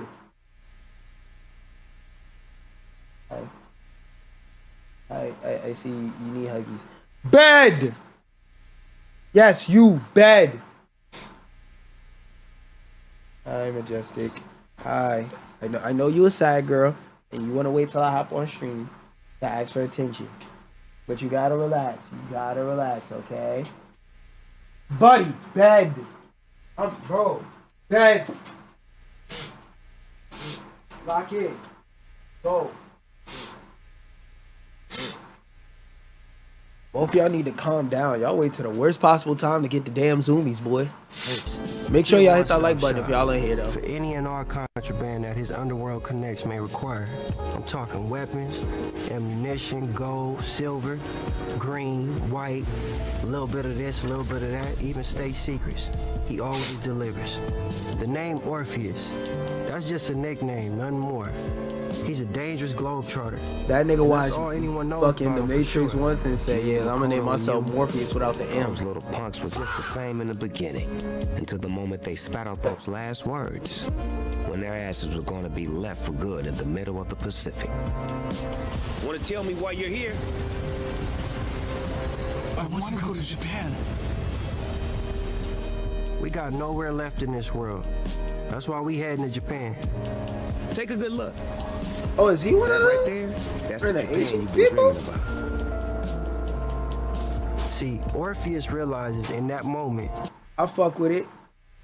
I see you need huggies. Bed! Yes, you. Bed! Hi, Majestic. Hi. I know you a sad girl, and you want to wait till I hop on stream to ask for attention. But you gotta relax. You gotta relax, okay? Buddy, bed. Bro, bed. Lock in. Go. Both y'all need to calm down. Y'all wait till the worst possible time to get the damn zoomies, boy. Make sure y'all hit that like button if y'all ain't here though. For any and all contraband that his underworld connects may require. I'm talking weapons, ammunition, gold, silver, green, white, a little bit of this, a little bit of that, even state secrets. He always delivers. The name Orpheus, that's just a nickname, nothing more. He's a dangerous globetrotter. That nigga watched all anyone knows fucking The about him for Matrix sure. once and say, yeah, I'm gonna name myself Morpheus without the M. Those little punks were just the same in the beginning, until the moment they spat out those last words, when their asses were going to be left for good in the middle of the Pacific. Want to tell me why you're here? I want to go to Japan. We got nowhere left in this world. That's why we heading to Japan. Take a good look. Oh, is he one of Right them? there, that's For the the Japan Asian you've been people? dreaming about. See, Orpheus realizes in that moment, I fuck with it.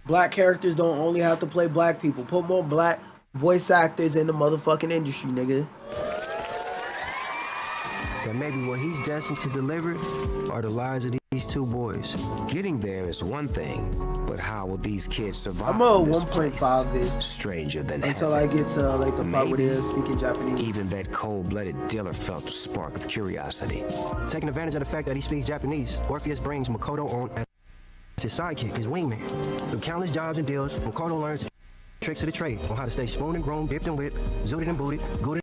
Black characters don't only have to play black people. Put more black voice actors in the motherfucking industry, nigga. that maybe what he's destined to deliver are the lives of these two boys. Getting there is one thing, but how will these kids survive? I'm a in this 1.5 place? this Stranger than until heaven. I get to like the part where they're speaking Japanese. Even that cold-blooded dealer felt a spark of curiosity. Taking advantage of the fact that he speaks Japanese, Orpheus brings Makoto on as his sidekick, his wingman. Through countless jobs and deals, Makoto learns tricks of the trade on how to stay spooned and grown, dipped and whipped, zooted and booted, gooded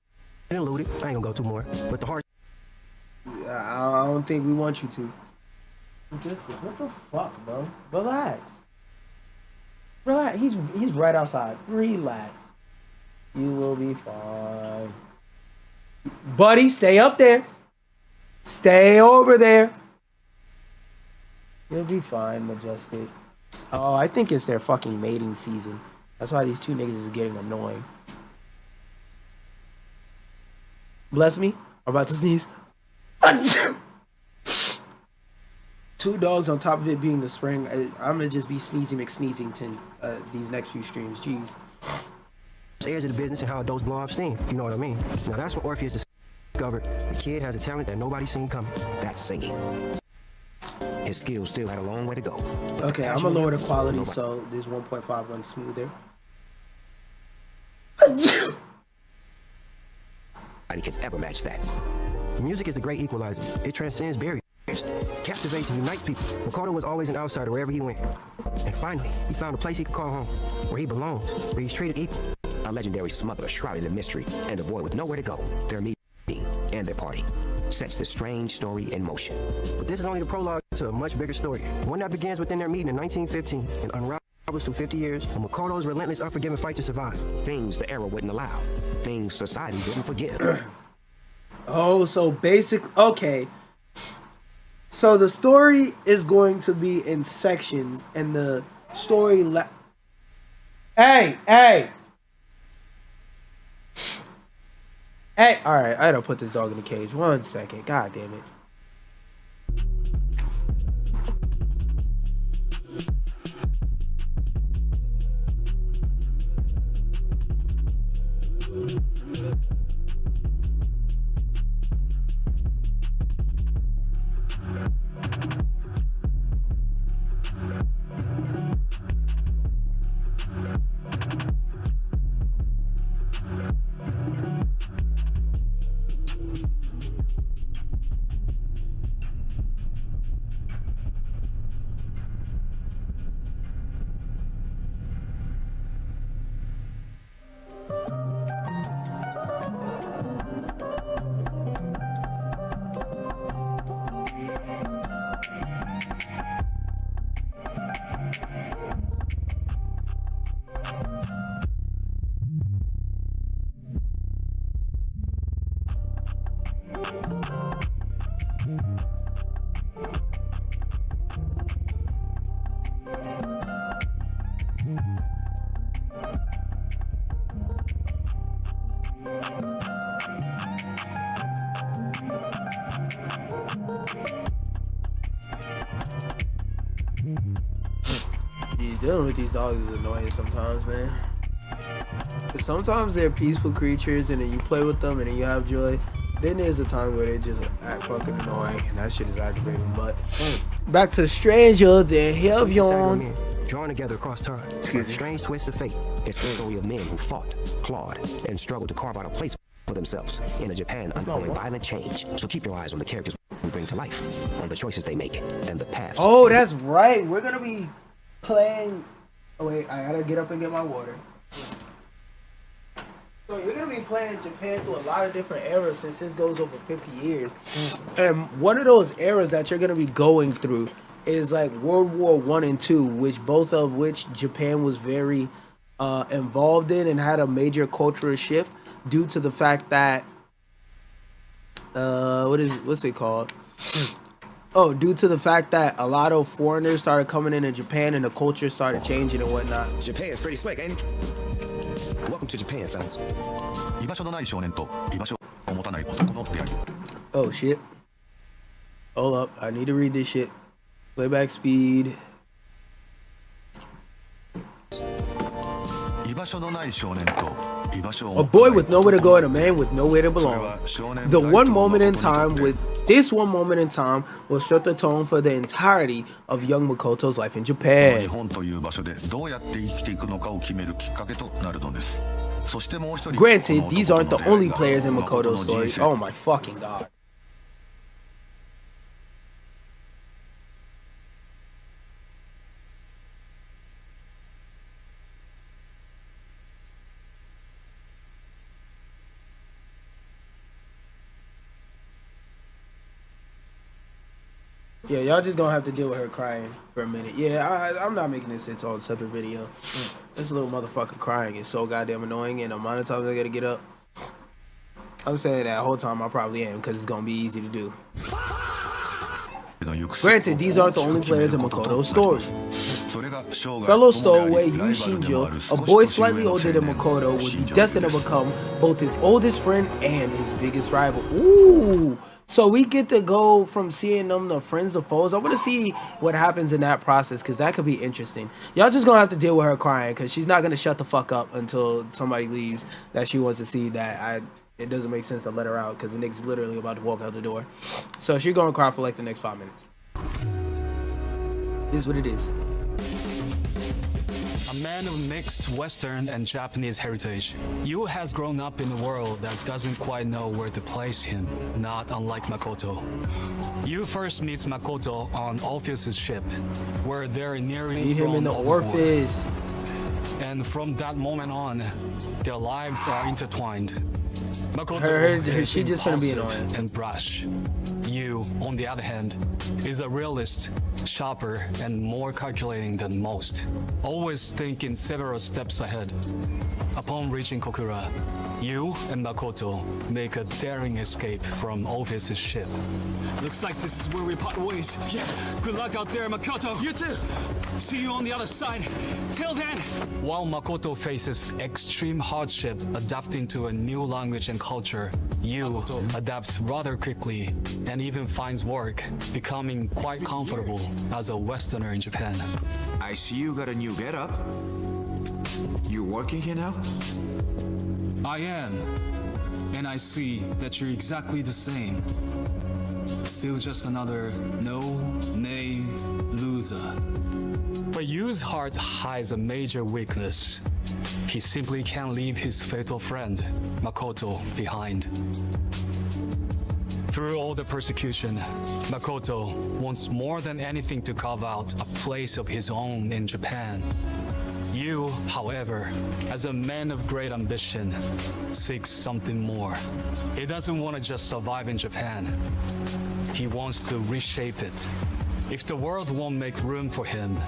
and looted. I ain't gonna go too more, but the hard I don't think we want you to. What the fuck, bro? Relax. Relax. He's right outside. Relax. You will be fine. Buddy, stay up there. Stay over there. You'll be fine, Majestic. Oh, I think it's their fucking mating season. That's why these two niggas is getting annoying. Bless me. I'm about to sneeze. Two dogs on top of it being the spring. I'm gonna just be sneezing McSneezington these next few streams. Jeez. edge of the business and how adults blow off steam, if you know what I mean. Now that's when Orpheus discovered the kid has a talent that nobody's seen coming. That's singing. His skills still had a long way to go. Okay, I'm gonna lower the quality so this 1.5 runs smoother. Nobody can ever match that. Music is the great equalizer. It transcends barriers, captivates and unites people. Makoto was always an outsider wherever he went. And finally, he found a place he could call home, where he belongs, where he's treated equal. A legendary smuggler shrouded in mystery and a boy with nowhere to go. Their meeting and their party sets this strange story in motion. But this is only the prologue to a much bigger story. One that begins within their meeting in 1915 and unravels through 50 years of Makoto's relentless, unforgiving fight to survive. Things the era wouldn't allow. Things society wouldn't forgive. Oh, so okay. So the story is going to be in sections, and the story Hey! Alright, I gotta put this dog in the cage. 1 second. God damn it. Jeez, dealing with these dogs is annoying sometimes, man. Cause sometimes they're peaceful creatures and then you play with them and then you have joy. Then there's a time where they just act fucking annoying and that shit is aggravating. But back to Stranger, the Helvion. Drawn together across time. A strange twist of fate. It's the story of men who fought, clawed, and struggled to carve out a place for themselves in a Japan undergoing violent change. So keep your eyes on the characters we bring to life, on the choices they make, and the paths. Oh, that's right. We're gonna be playing. Oh wait, I gotta get up and get my water. So you're gonna be playing Japan through a lot of different eras since this goes over 50 years. And one of those eras that you're gonna be going through is like World War I and II, which both of which Japan was very involved in and had a major cultural shift due to the fact that what's it called? Oh, due to the fact that a lot of foreigners started coming into Japan and the culture started changing and whatnot. Japan's pretty slick, ain't it? Welcome to Japan, fellas. Oh shit. Hold up, I need to read this shit. Playback speed. A boy with nowhere to go and a man with nowhere to belong. This one moment in time will set the tone for the entirety of young Makoto's life in Japan. Granted, these aren't the only players in Makoto's story. Oh my fucking god. Yeah, y'all just gonna have to deal with her crying for a minute. Yeah, I'm not making this its own separate video. This little motherfucker crying is so goddamn annoying, and the amount of times I gotta get up. I'm saying that whole time I probably am, because it's gonna be easy to do. Granted, these aren't the only players in Makoto's story. Fellow stowaway Yu Shinjo, a boy slightly older than Makoto, would be destined to become both his oldest friend and his biggest rival. Ooh! So we get to go from seeing them to friends to foes. I want to see what happens in that process, because that could be interesting. Y'all just gonna have to deal with her crying, because she's not gonna shut the fuck up until somebody leaves that she wants to see. It doesn't make sense to let her out, because the nigga's literally about to walk out the door. So she's gonna cry for like the next 5 minutes. This is what it is. A man of mixed Western and Japanese heritage, Yu has grown up in a world that doesn't quite know where to place him, not unlike Makoto. Yu first meets Makoto on Orpheus's ship, where they're nearly Meet him in the overboard. Orpheus. And from that moment on, their lives are intertwined. Makoto She is just gonna be impulsive annoying. and brash. Yu, on the other hand, is a realist, sharper, and more calculating than most, always thinking several steps ahead. Upon reaching Kokura, Yu and Makoto make a daring escape from Orpheus' ship. Looks like this is where we part ways. Yeah, good luck out there, Makoto. You too. See you on the other side. Till then. While Makoto faces extreme hardship adapting to a new language and culture, Yu adapts rather quickly and even finds work, becoming quite comfortable as a Westerner in Japan. I see you got a new getup. You working here now? I am. And I see that you're exactly the same. Still just another no-name loser. But Yu's heart hides a major weakness. He simply can't leave his fatal friend, Makoto, behind. Through all the persecution, Makoto wants more than anything to carve out a place of his own in Japan. Yu, however, as a man of great ambition, seeks something more. He doesn't want to just survive in Japan. He wants to reshape it. If the world won't make room for him,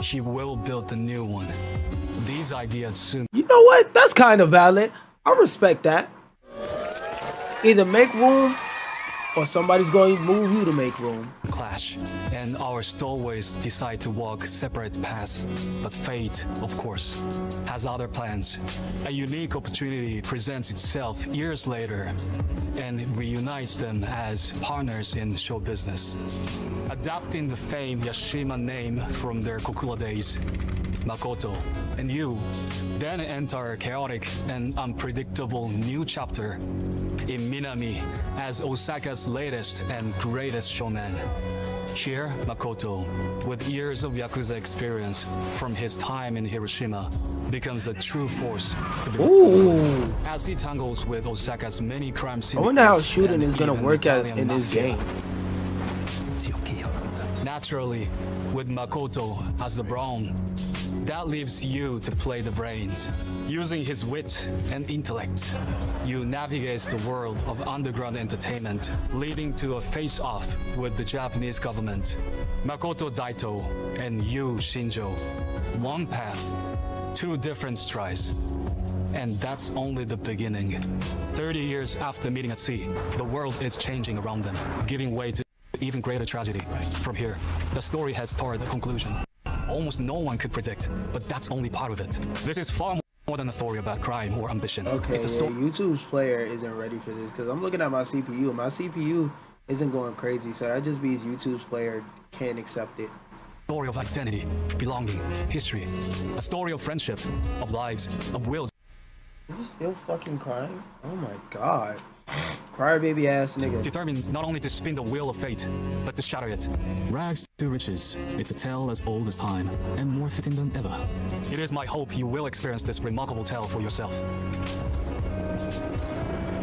he will build a new one. These ideas soon... You know what? That's kind of valid. I respect that. Either make room or somebody's going to move you to make room. clash, and our stowaways decide to walk separate paths. But fate, of course, has other plans. A unique opportunity presents itself years later and reunites them as partners in show business. Adapting the famed Yashima name from their Kokura days, Makoto and you then enter a chaotic and unpredictable new chapter in Minami as Osaka's latest and greatest showman. Here, Makoto, with years of Yakuza experience from his time in Hiroshima, becomes a true force to be Ooh. as he tangles with Osaka's many crime I wonder how syndicates shooting and is gonna even work out Italian in this mafia. game. Naturally, with Makoto as the brawn, that leaves you to play the brains. Using his wit and intellect, you navigate the world of underground entertainment, leading to a face-off with the Japanese government. Makoto Daito and you, Shinjo. One path, two different strides. And that's only the beginning. 30 years after meeting at sea, the world is changing around them, giving way to even greater tragedy. From here, the story heads toward a conclusion. Almost no one could predict, but that's only part of it. This is far more than a story about crime or ambition. Okay, It's a yeah, story YouTube's player isn't ready for this because I'm looking at my CPU. My CPU isn't going crazy, so that just means YouTube's player can't accept it. of identity, belonging, history. A story of friendship, of lives, of wills. Are you still fucking crying? Oh my god. Crybaby ass nigga. Determined not only to spin the wheel of fate, but to shatter it. Rags to riches. It's a tale as old as time, and more fitting than ever. It is my hope you will experience this remarkable tale for yourself.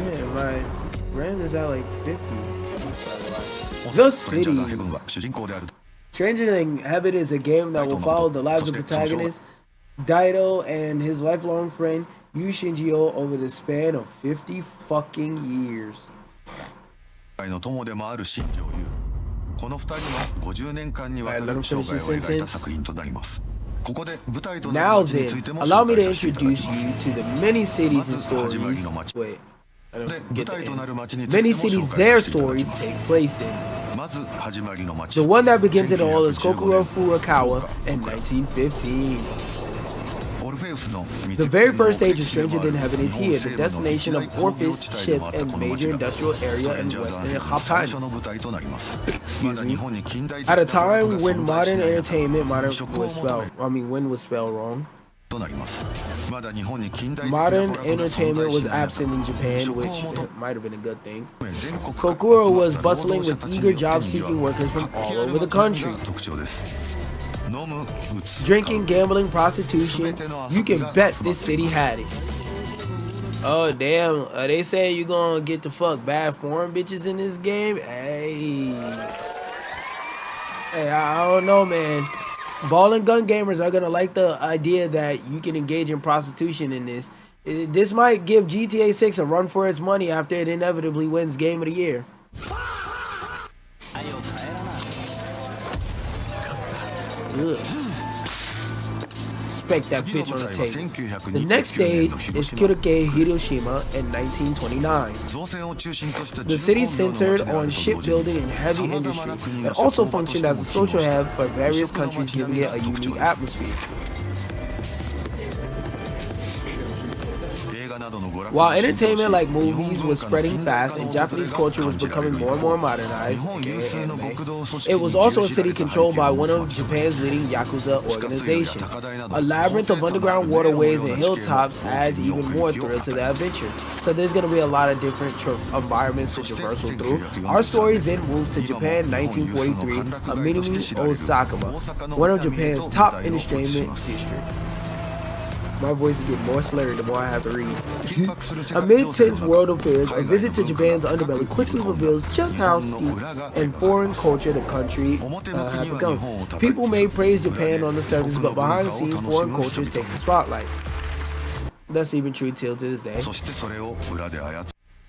Yeah, my RAM is at like 50. The City. Stranger Than Heaven is a game that will follow the lives of protagonist Daito and his lifelong friend Yu Shinjio over the span of 50 fucking years. Now then, allow me to introduce you to the many cities and stories. Wait, I don't get the end. Many cities their stories take place in. The one that begins it all is Kokuro Furukawa in 1915. The very first stage of Stranger Than Heaven is here, the destination of Orpheus ship and major industrial area in western Qaptain. Excuse me. At a time when modern entertainment, when was spelled wrong. Modern entertainment was absent in Japan, which might have been a good thing. Kokuro was bustling with eager job-seeking workers from all over the country. Drinking, gambling, prostitution, you can bet this city had it. Oh damn, they say you gonna get to fuck bad foreign bitches in this game? Hey, I don't know, man. Ball and gun gamers are gonna like the idea that you can engage in prostitution in this. This might give GTA 6 a run for its money after it inevitably wins Game of the Year. Ugh. Spec that bitch on the table. The next stage is Kyuroke, Hiroshima in 1929. The city centered on shipbuilding and heavy industry. It also functioned as a social hub for various countries, giving it a unique atmosphere. While entertainment like movies was spreading fast and Japanese culture was becoming more and more modernized, it was also a city controlled by one of Japan's leading Yakuza organizations. A labyrinth of underground waterways and hilltops adds even more thrill to the adventure. So there's going to be a lot of different environments to traverse through. Our story then moves to Japan 1943, a Minami, Osaka, one of Japan's top entertainment districts. My voice is getting more slurred the more I have to read. Amid tense world affairs, a visit to Japan's underbelly quickly reveals just how steep and foreign culture the country has become. People may praise Japan on the surface, but behind the scenes, foreign cultures take the spotlight. That's even true till to this day.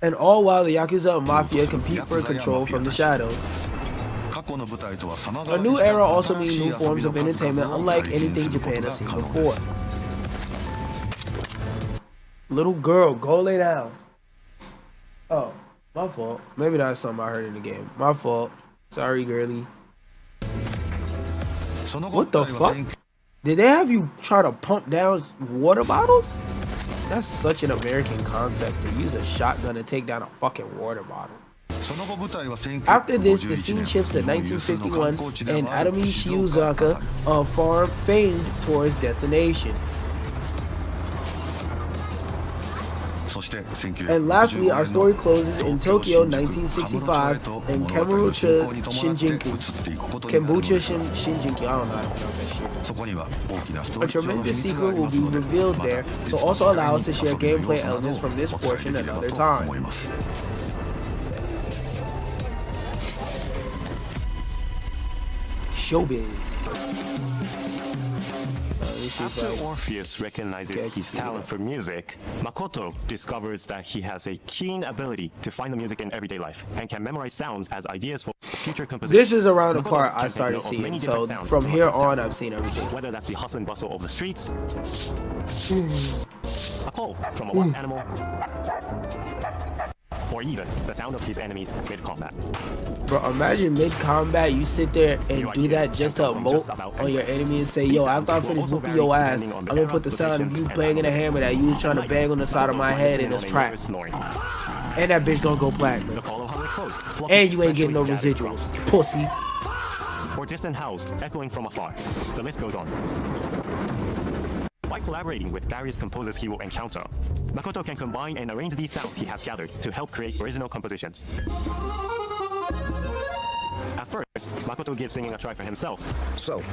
And all while the Yakuza and Mafia compete for control from the shadows. A new era also means new forms of entertainment unlike anything Japan has seen before. Little girl, go lay down. Oh, my fault. Maybe that's something I heard in the game. My fault. Sorry, girly. What the fuck? Did they have you try to pump down water bottles? That's such an American concept to use a shotgun to take down a fucking water bottle. After this, the scene shifts to 1951 and Atami Shiozaka, a farm famed towards destination. And lastly, our story closes in Tokyo 1965 in Kombucha Shinjuku. I don't know how to pronounce that shit. A tremendous secret will be revealed there, so also allow us to share gameplay elements from this portion another time. Showbiz. After Orpheus recognizes his talent for music, Makoto discovers that he has a keen ability to find the music in everyday life and can memorize sounds as ideas for future compositions. This is around the part I started seeing, so from here on I've seen everything. Whether that's the hustle and bustle of the streets, a call from a wild animal, or even the sound of his enemies mid-combat. Bro, imagine mid-combat you sit there and do that just to emote on your enemy and say, yo, after I finish whooping your ass, I'm gonna put the sound of you banging a hammer that you was trying to bang on the side of my head in this track. And that bitch gonna go platinum. And you ain't getting no residuals, pussy. Or distant howls echoing from afar. The list goes on. By collaborating with various composers he will encounter, Makoto can combine and arrange these sounds he has gathered to help create original compositions. At first, Makoto gives singing a try for himself. So,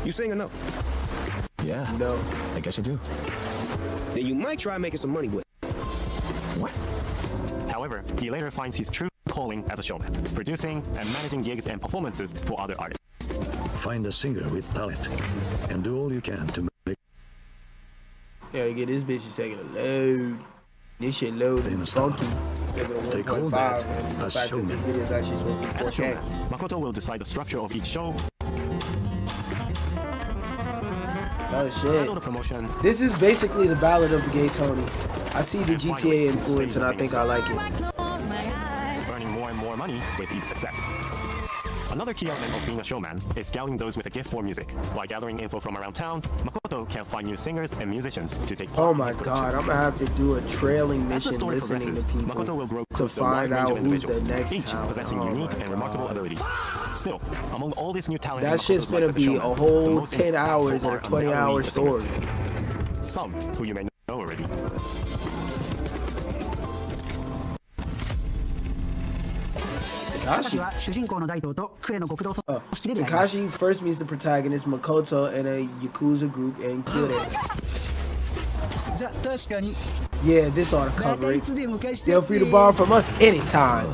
you sing or no? Yeah, No. I guess I do. Then you might try making some money with it. What? However, he later finds his true calling as a showman, producing and managing gigs and performances for other artists. Find a singer with talent and do all you can to make. Yeah, get this bitch a second to load. This shit loads and funky. They call that a showman. As a showman, Makoto will decide the structure of each show, Oh shit. handle the promotion, This is basically the Ballad of the Gay Tony. I see the GTA influence and I think I like it. earning more and more money with each success. Another key element of being a showman is scouting those with a gift for music. By gathering info from around town, Makoto can find new singers and musicians to take part Oh in my his god, productions. I'm gonna have to do a trailing As the mission story listening progresses, to Makoto people will grow to close to a wide find range out of who's individuals, the next each talent. possessing Oh unique my and remarkable God. ability. Still, among all this new talent, in That shit's Makoto's life gonna as a be showman, a the whole most 10 hours impactful and a are 20-hour undoubtedly the singers. story. Some who you may know already. Takashi first meets the protagonist Makoto in a Yakuza group in Kyoto. Yeah, this ought to cover it. Feel free to borrow from us anytime.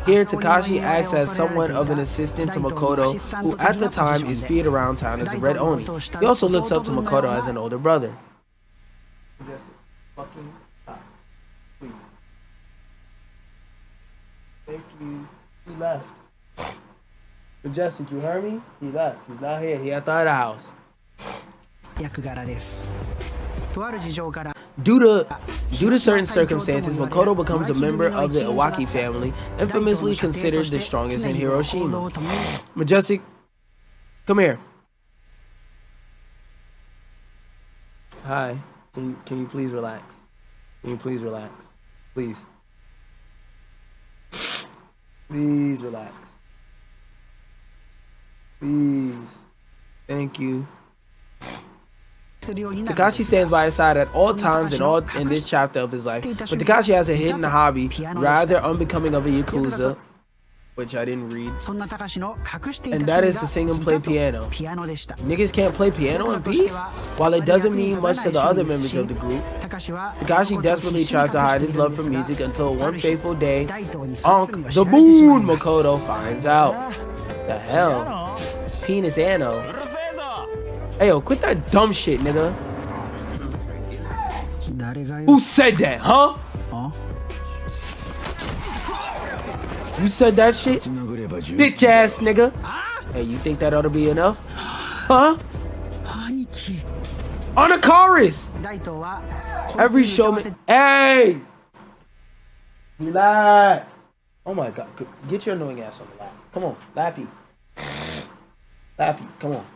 Here, Takashi acts as somewhat of an assistant to Makoto, who at the time is feared around town as a Red Oni. He also looks up to Makoto as an older brother. Thank you. He left. Majestic, you heard me? He left. He's not here. He at the other house. Due to certain circumstances, Makoto becomes a member of the Iwaki family, infamously considered the strongest in Hiroshima. Majestic, come here. Hi. Can you please relax? Can you please relax? Please. Please relax. Please. Thank you. Takashi stands by his side at all times in this chapter of his life, but Takashi has a hidden hobby, rather unbecoming of a Yakuza, which I didn't read, and that is to sing and play piano. Niggas can't play piano in peace? While it doesn't mean much to the other members of the group, Takashi desperately tries to hide his love for music until one fateful day, the Moon Makoto finds out. The hell? Penis Anno. Hey yo, quit that dumb shit, nigga. Who said that, huh? You said that shit? Bitch ass nigga. Hey, you think that ought to be enough? Huh? On a chorus! Every showman. Hey! Relax. Oh my god. Get your annoying ass on the lap. Come on, Lappy. Happy, come on.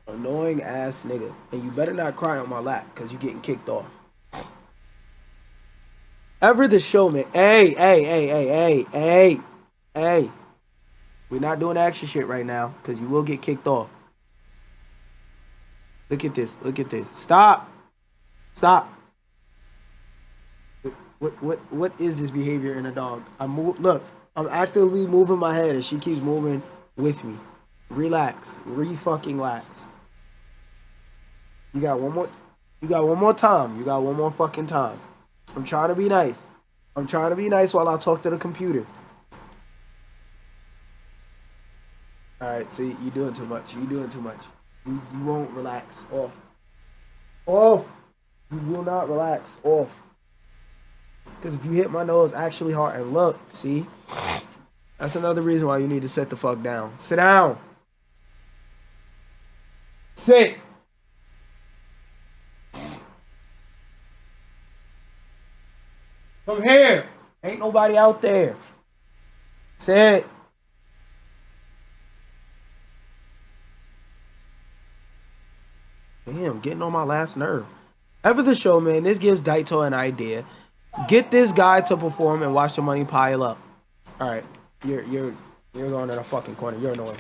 Annoying ass nigga. And you better not cry on my lap, because you getting kicked off. Ever the showman. Hey. We're not doing action shit right now, because you will get kicked off. Look at this. Stop. What is this behavior in a dog? Look, I'm actively moving my head and she keeps moving with me. Relax. Re-fucking-lax. You got one more time. You got one more fucking time. I'm trying to be nice. While I talk to the computer. Alright, see, you're doing too much. You won't relax. Off. You will not relax. Off. Because if you hit my nose actually hard, and look, see? That's another reason why you need to sit the fuck down. Sit down. Sit. Come here. Ain't nobody out there. Sit. Damn, getting on my last nerve. Ever the show, man, this gives Daito an idea. Get this guy to perform and watch the money pile up. All right, you're going in a fucking corner. You're annoying.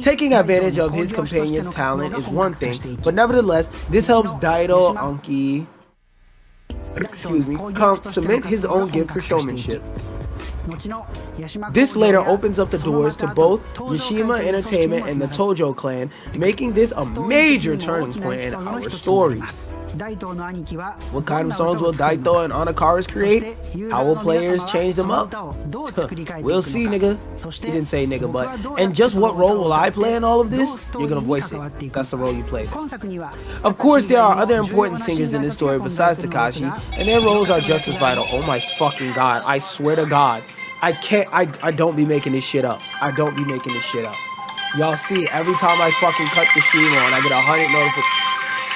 Taking advantage of his companion's talent is one thing, but nevertheless, this helps Daito Anki, cement his own gift for showmanship. This later opens up the doors to both Yashima Entertainment and the Tojo clan, making this a major turning point in our story. What kind of songs will Daito and Anakaris create? How will players change them up? We'll see, nigga. He didn't say nigga, but. And just what role will I play in all of this? You're gonna voice it. That's the role you play. Of course, there are other important singers in this story besides Takashi, and their roles are just as vital. Oh my fucking god. I swear to god. I don't be making this shit up. Y'all see, every time I fucking cut the stream on, I get 100 notifications.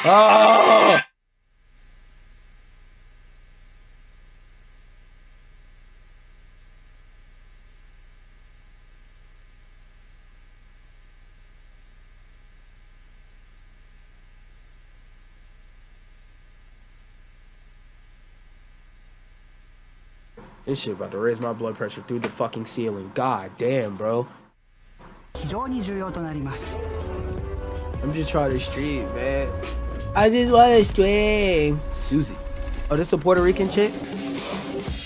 Oh! This shit about to raise my blood pressure through the fucking ceiling. God damn, bro. I'm just trying to stream, man. I just want to stream. Susie. Oh, this is a Puerto Rican chick?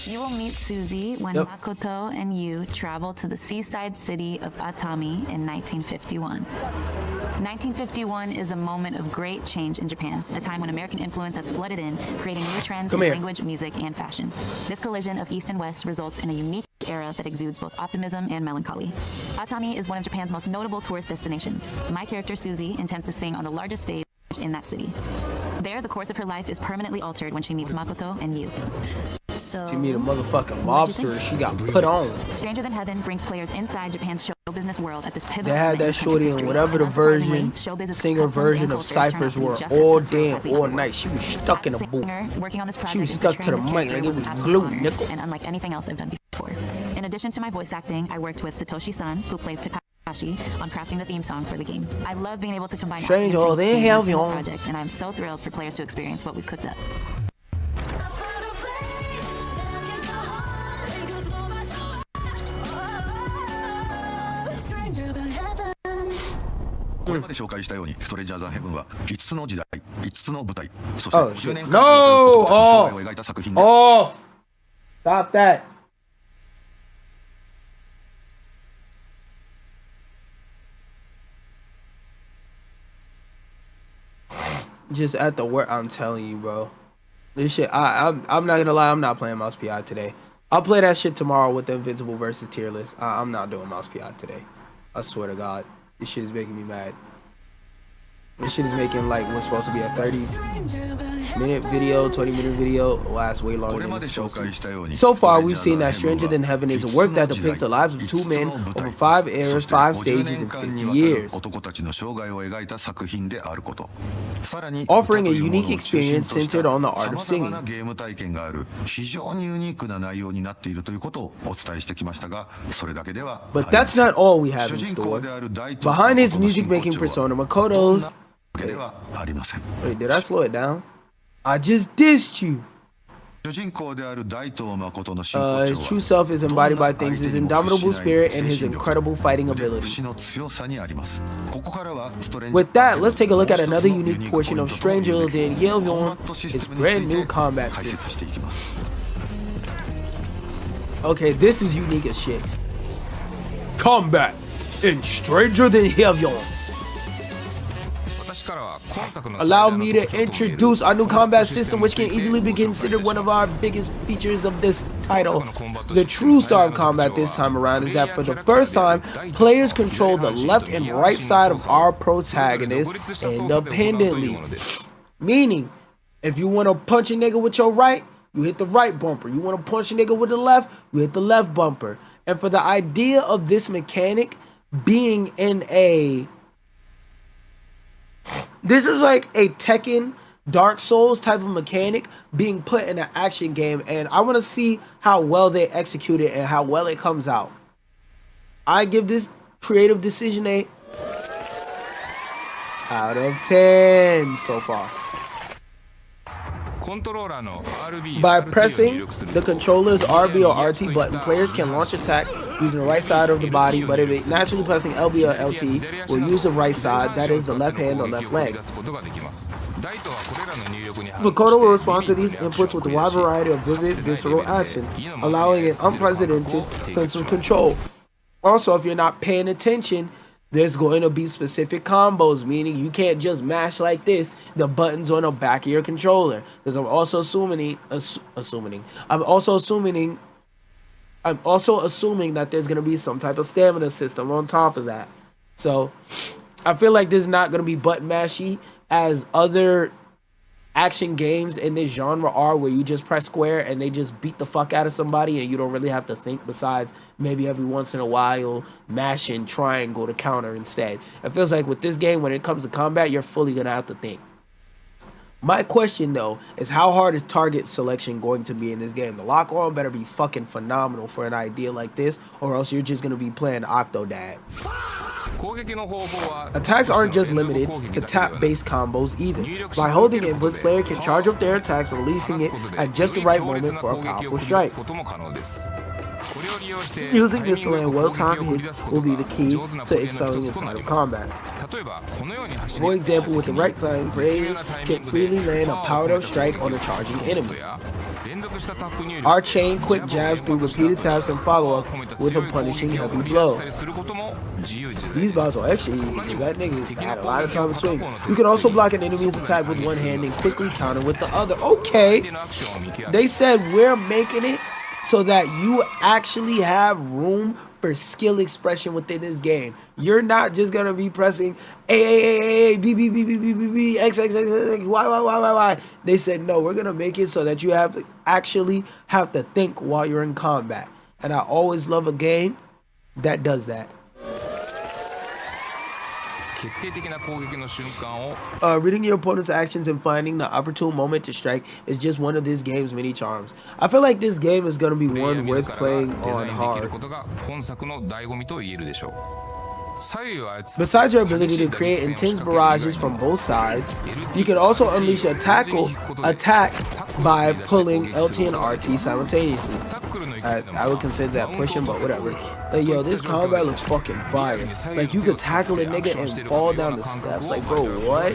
You will meet Susie when Makoto and you travel to the seaside city of Atami in 1951. 1951 is a moment of great change in Japan, a time when American influence has flooded in, creating new trends in language, music, and fashion. This collision of East and West results in a unique era that exudes both optimism and melancholy. Atami is one of Japan's most notable tourist destinations. My character, Susie, intends to sing on the largest stage in that city. There, the course of her life is permanently altered when she meets Makoto and you. So, she meet a motherfucking lobster she got put on. Stranger Than Heaven brings players inside Japan's show business world at this pivotal They had that shorty in whatever the singer version of Cyphers were all damn, all night. She was stuck in a booth. She was stuck to the mic like it was glue, nickel. And unlike anything else I've done before. In addition to my voice acting, I worked with Satoshi-san, who plays Takashi, on crafting the theme song for the game. I love being able to combine Strange all they have you on project, and I'm so thrilled for players to experience what we've cooked up.これまで紹介したようにストレンジャーザヘブンは5つの時代、5つの舞台、そして50年間の生涯を描いた作品で。Stop that. just at the work. I'm telling you, bro. This shit, I'm not gonna lie, I'm not playing mouse PI today. I'll play that shit tomorrow with the Invincible versus tier list. I'm not doing mouse PI today. I swear to God. This shit is making me mad. This shit is making like what's supposed to be a 30-minute video, 20-minute video last way longer than it's supposed to. So far, we've seen that Stranger Than Heaven is a work that depicts the lives of two men over 5 eras, 5 stages, and 50 years. Offering a unique experience centered on the art of singing. But that's not all we have in store. Behind his music-making persona, Makoto's... Wait, did I slow it down? I just dissed you. His true self is embodied by things, his indomitable spirit and his incredible fighting ability. With that, let's take a look at another unique portion of Stranger Than Heaven, its brand new combat system. Okay, this is unique as shit. Combat in Stranger Than Heaven. Allow me to introduce our new combat system, which can easily be considered one of our biggest features of this title. The true star of combat this time around is that for the first time, players control the left and right side of our protagonist independently. Meaning, if you want to punch a nigga with your right, you hit the right bumper. You want to punch a nigga with the left, you hit the left bumper. And for the idea of this mechanic being in a... This is like a Tekken, Dark Souls type of mechanic being put in an action game, and I want to see how well they execute it and how well it comes out. I give this creative decision a out of 10 so far. By pressing the controller's RB or RT button, players can launch attacks using the right side of the body, but if it's naturally pressing LB or LT, will use the right side, that is the left hand or left leg. Makoto will respond to these inputs with a wide variety of vivid, visceral action, allowing an unprecedented sense of control. Also, if you're not paying attention, there's going to be specific combos, meaning you can't just mash like this the buttons on the back of your controller. Because I'm also assuming that there's going to be some type of stamina system on top of that. So I feel like this is not going to be button mashy as other action games in this genre are, where you just press square and they just beat the fuck out of somebody and you don't really have to think, besides maybe every once in a while mashing triangle to counter instead. It feels like with this game, when it comes to combat, you're fully gonna have to think. My question though is, how hard is target selection going to be in this game? The lock on better be fucking phenomenal for an idea like this, or else you're just gonna be playing Octodad. Attacks aren't just limited to tap-based combos either. By holding inputs, player can charge up their attacks, releasing it at just the right moment for a powerful strike. Using this to land well-timed hits will be the key to excelling inside of combat. For example, with the right time, players can freely land a powered-up strike on a charging enemy. Our chain quick jabs through repeated taps and follow-up with a punishing heavy blow. These bots are actually easy because that nigga had a lot of time to swing. You can also block an enemy's attack with one hand and quickly counter with the other. Okay, they said we're making it so that you actually have room for skill expression within this game. You're not just gonna be pressing A, B, B, B, B, B, B, B, X, X, X, X, Y, Y, Y, Y, Y. They said, no, we're gonna make it so that you have to actually have to think while you're in combat. And I always love a game that does that. Reading your opponent's actions and finding the opportune moment to strike is just one of this game's many charms. I feel like this game is going to be one worth playing on hard. Besides your ability to create intense barrages from both sides, you can also unleash an attack by pulling LT and RT simultaneously. I would consider that pushing, but whatever. Like, yo, this combat looks fucking fire. Like, you could tackle a nigga and fall down the steps. Like, bro, what?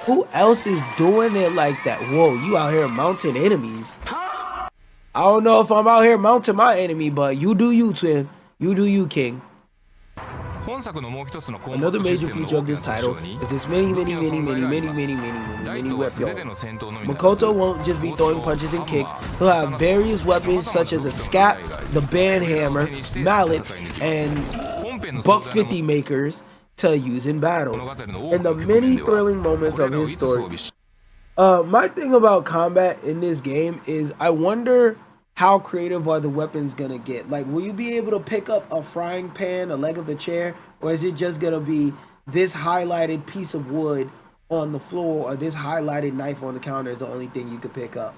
Who else is doing it like that? Whoa, you out here mounting enemies. I don't know if I'm out here mounting my enemy, but you do you, twin. You do you, king. Another major feature of this title is its many weapons. Makoto won't just be throwing punches and kicks. He'll have various weapons such as a scat, the band hammer, mallets, and buck 50 makers to use in battle. And the many thrilling moments of his story. My thing about combat in this game is I wonder how creative are the weapons gonna get? Like, will you be able to pick up a frying pan, a leg of a chair, or is it just gonna be this highlighted piece of wood on the floor or this highlighted knife on the counter is the only thing you could pick up?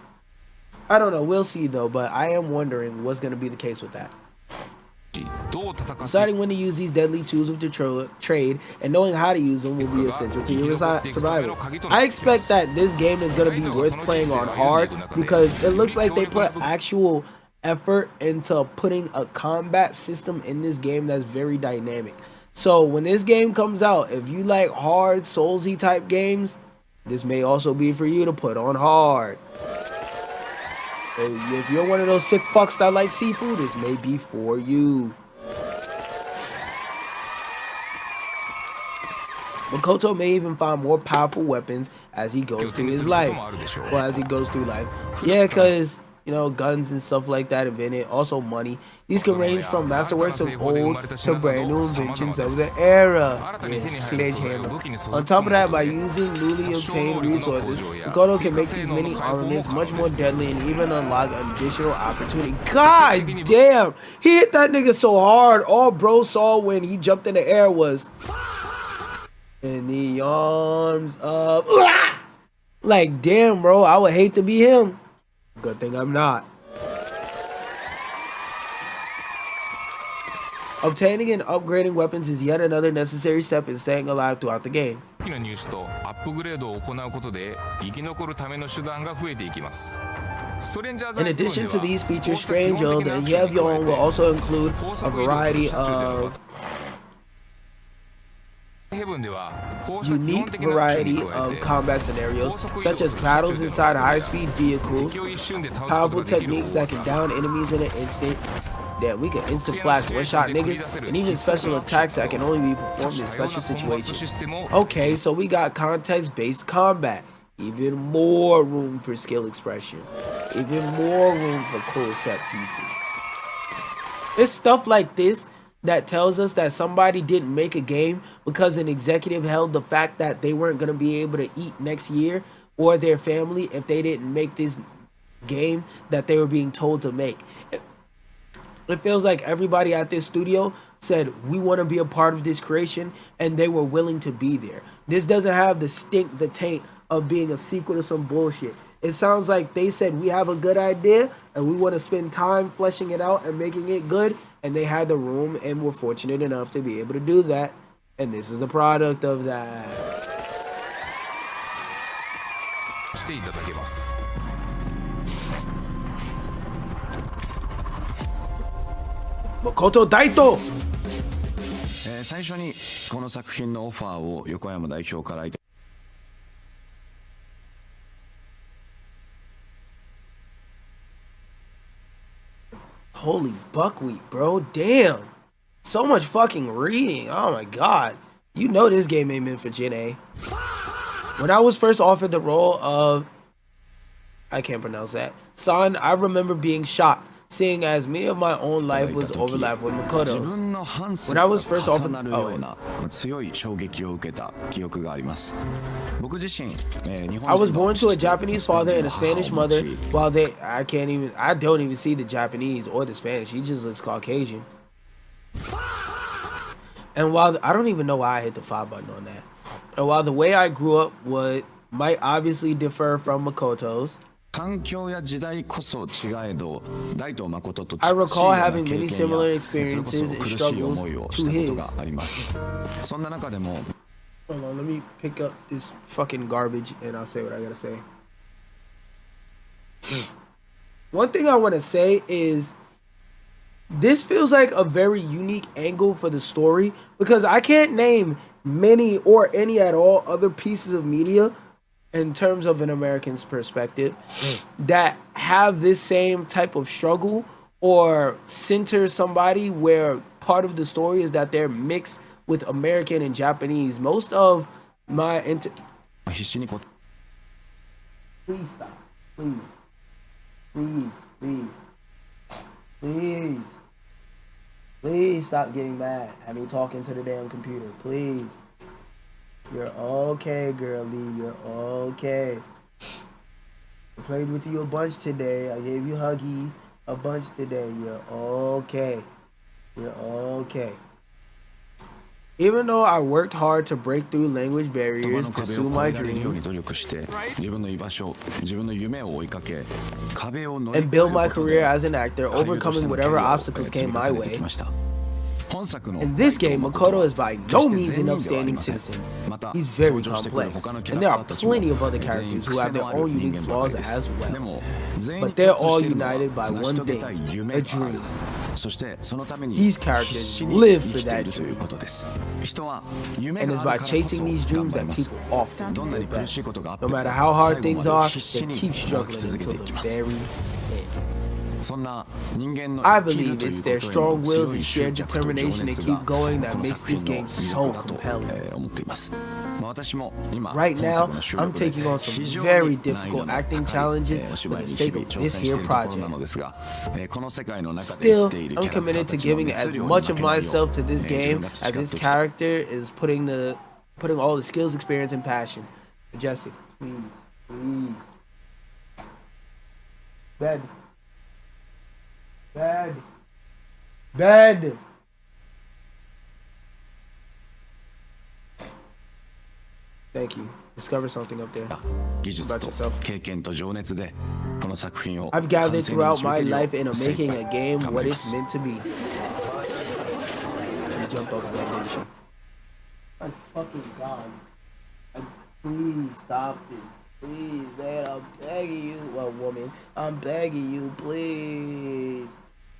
I don't know. We'll see though, but I am wondering what's gonna be the case with that. Deciding when to use these deadly tools of the trade and knowing how to use them will be essential to your survival. I expect that this game is going to be worth playing on hard because it looks like they put actual effort into putting a combat system in this game that's very dynamic. So when this game comes out, if you like hard Soulsy type games, this may also be for you to put on hard. If you're one of those sick fucks that like seafood, this may be for you. Makoto may even find more powerful weapons as he goes through his life. Well, as he goes through life. Yeah, because, you know, guns and stuff like that invented. Also money. These can range from masterworks of old to brand new inventions of the era. Yes, sledgehammer. On top of that, by using newly obtained resources, Makoto can make these mini armaments much more deadly and even unlock additional opportunity. God damn! He hit that nigga so hard, all bro saw when he jumped in the air was in the arms of... Like, damn, bro, I would hate to be him. Good thing I'm not. Obtaining and upgrading weapons is yet another necessary step in staying alive throughout the game. In addition to these features, Strange Old and You Have Your Own will also include a variety of unique variety of combat scenarios, such as battles inside high-speed vehicles, powerful techniques that can down enemies in an instant, that we can instant flash one-shot niggas, and even special attacks that can only be performed in special situations. Okay, so we got context-based combat, even more room for skill expression, even more room for cool set pieces. It's stuff like this that tells us that somebody didn't make a game because an executive held the fact that they weren't going to be able to eat next year or their family if they didn't make this game that they were being told to make. It feels like everybody at this studio said, we want to be a part of this creation, and they were willing to be there. This doesn't have the stink, the taint of being a sequel to some bullshit. It sounds like they said, we have a good idea, and we want to spend time fleshing it out and making it good, and they had the room and were fortunate enough to be able to do that. And this is the product of that. Makoto Daito! 最初にこの作品のオファーを横山代表からいた Holy buckwheat, bro. Damn. So much fucking reading. Oh my god. You know this game ain't meant for Gen A. When I was first offered the role of... I can't pronounce that. Son, I remember being shocked, seeing as many of my own life was overlapped with Makoto's. When I was first offered... I was born to a Japanese father and a Spanish mother, while I don't even see the Japanese or the Spanish. He just looks Caucasian. And while I don't even know why I hit the 5 button on that. And while the way I grew up might obviously differ from Makoto's, I recall having many similar experiences and struggles to his. Hold on, let me pick up this fucking garbage and I'll say what I gotta say. One thing I want to say is this feels like a very unique angle for the story because I can't name many or any at all other pieces of media in terms of an American's perspective that have this same type of struggle or center somebody where part of the story is that they're mixed with American and Japanese. Most of my Please stop. Please. Please. Please. Please. Please stop getting mad at me talking to the damn computer. Please. You're okay, girlie. You're okay. I played with you a bunch today. I gave you huggies a bunch today. You're okay. You're okay. Even though I worked hard to break through language barriers, pursue my dreams, and build my career as an actor, overcoming whatever obstacles came my way, in this game, Makoto is by no means an upstanding citizen. He's very complex, and there are plenty of other characters who have their own unique flaws as well. But they're all united by one thing, a dream. These characters live for that dream. And it's by chasing these dreams that people often do their best. No matter how hard things are, they keep struggling until the very end. I believe it's their strong wills and shared determination to keep going that makes this game so compelling. Right now, I'm taking on some very difficult acting challenges for the sake of this here project. Still, I'm committed to giving as much of myself to this game as this character is putting all the skills, experience, and passion. Jesse, please, please. Bed. Bed. Bed. Thank you. Discover something up there about yourself. I've gathered throughout my life in making a game what it's meant to be. She jumped over that, didn't she? My fucking God. Please stop this. Please, man, I'm begging you. Well, woman, I'm begging you, please.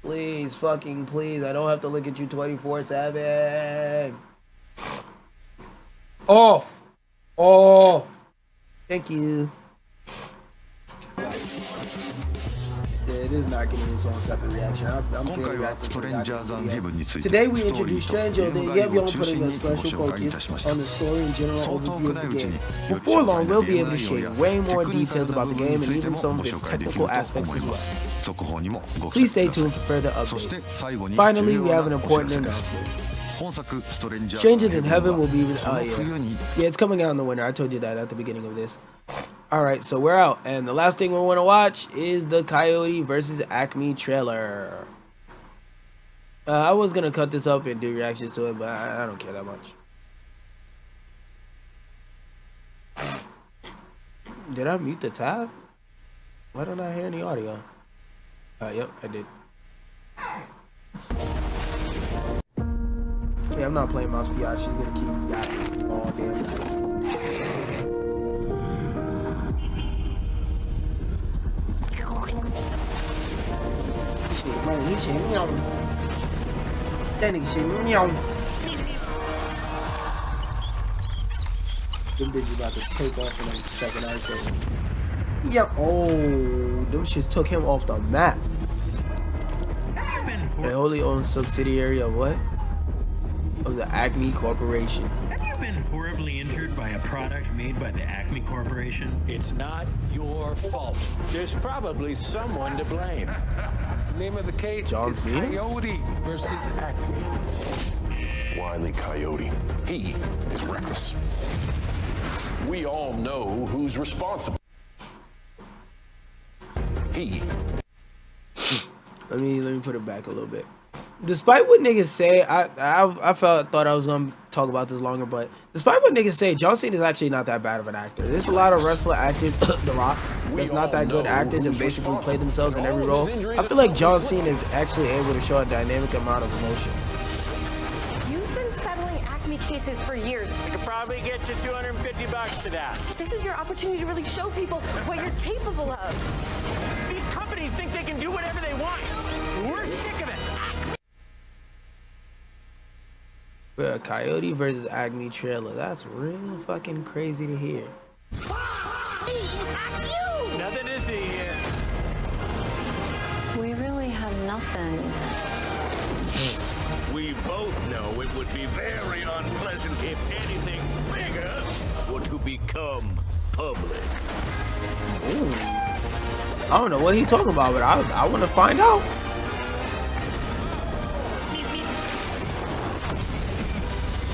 Please, fucking please. I don't have to look at you 24/7. Off. Oh. Thank you. Yeah, it is not getting its own separate reaction. I'm very reactive to that. Today we introduce Stranger, then Yevion putting a special focus on the story and general overview of the game. Before long, we'll be able to share way more details about the game and even some of its technical aspects as well. Please stay tuned for further updates. Finally, we have an important announcement. Stranger Than Heaven will be yeah, it's coming out in the winter. I told you that at the beginning of this. Alright, so we're out, and the last thing we want to watch is the Coyote versus Acme trailer. I was gonna cut this up and do reactions to it, but I don't care that much. Did I mute the tab? Why don't I hear any audio? Yep, I did. Yeah, I'm not playing Mouse PI. She's gonna keep yapping all damn night. He said, meow. That nigga said, meow. Them bitches about to take off in a second, I think. Yeah, oh, them shits took him off the map. A wholly owned subsidiary of what? Of the Acme Corporation. Have you been horribly injured by a product made by the Acme Corporation? It's not your fault. There's probably someone to blame. The name of the case is Coyote versus Acme. Wile E. Coyote. He is reckless. We all know who's responsible. He. Let me put it back a little bit. Despite what niggas say, I thought I was gonna talk about this longer, but despite what niggas say, John Cena is actually not that bad of an actor. There's a lot of wrestler actors, The Rock, that's not that good actors and basically play themselves in every role. I feel like John Cena is actually able to show a dynamic amount of emotions. You've been settling Acme cases for years. I could probably get you $250 for that. This is your opportunity to really show people what you're capable of. These companies think they can do whatever they want. We're sick of it. Coyote versus Acme trailer. That's real fucking crazy to hear. Nothing to see here. We really have nothing. We both know it would be very unpleasant if anything bigger were to become public. Ooh. I don't know what he's talking about, but I want to find out.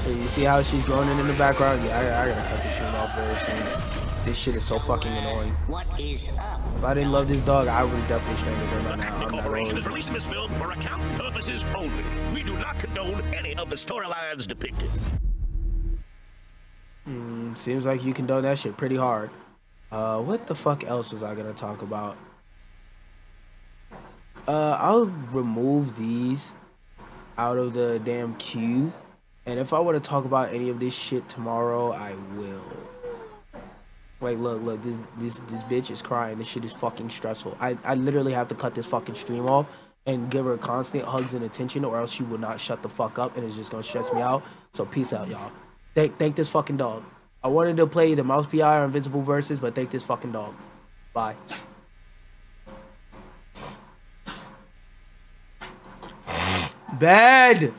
Hey, you see how she's groaning in the background? Yeah, I gotta cut this shit off very soon. This shit is so fucking annoying. What is up? If I didn't love this dog, I would have definitely strangled her by now. The I'm not corporation is rolling. releasing this film for accounting purposes only. We do not condone any of the storylines depicted. Seems like you condone that shit pretty hard. What the fuck else was I gonna talk about? I'll remove these out of the damn queue, and if I want to talk about any of this shit tomorrow, I will. Like, look, this bitch is crying. This shit is fucking stressful. I literally have to cut this fucking stream off and give her constant hugs and attention, or else she will not shut the fuck up, and it's just gonna stress me out. So peace out, y'all. Thank this fucking dog. I wanted to play the Mouse PI or Invincible Versus, but thank this fucking dog. Bye. Bed.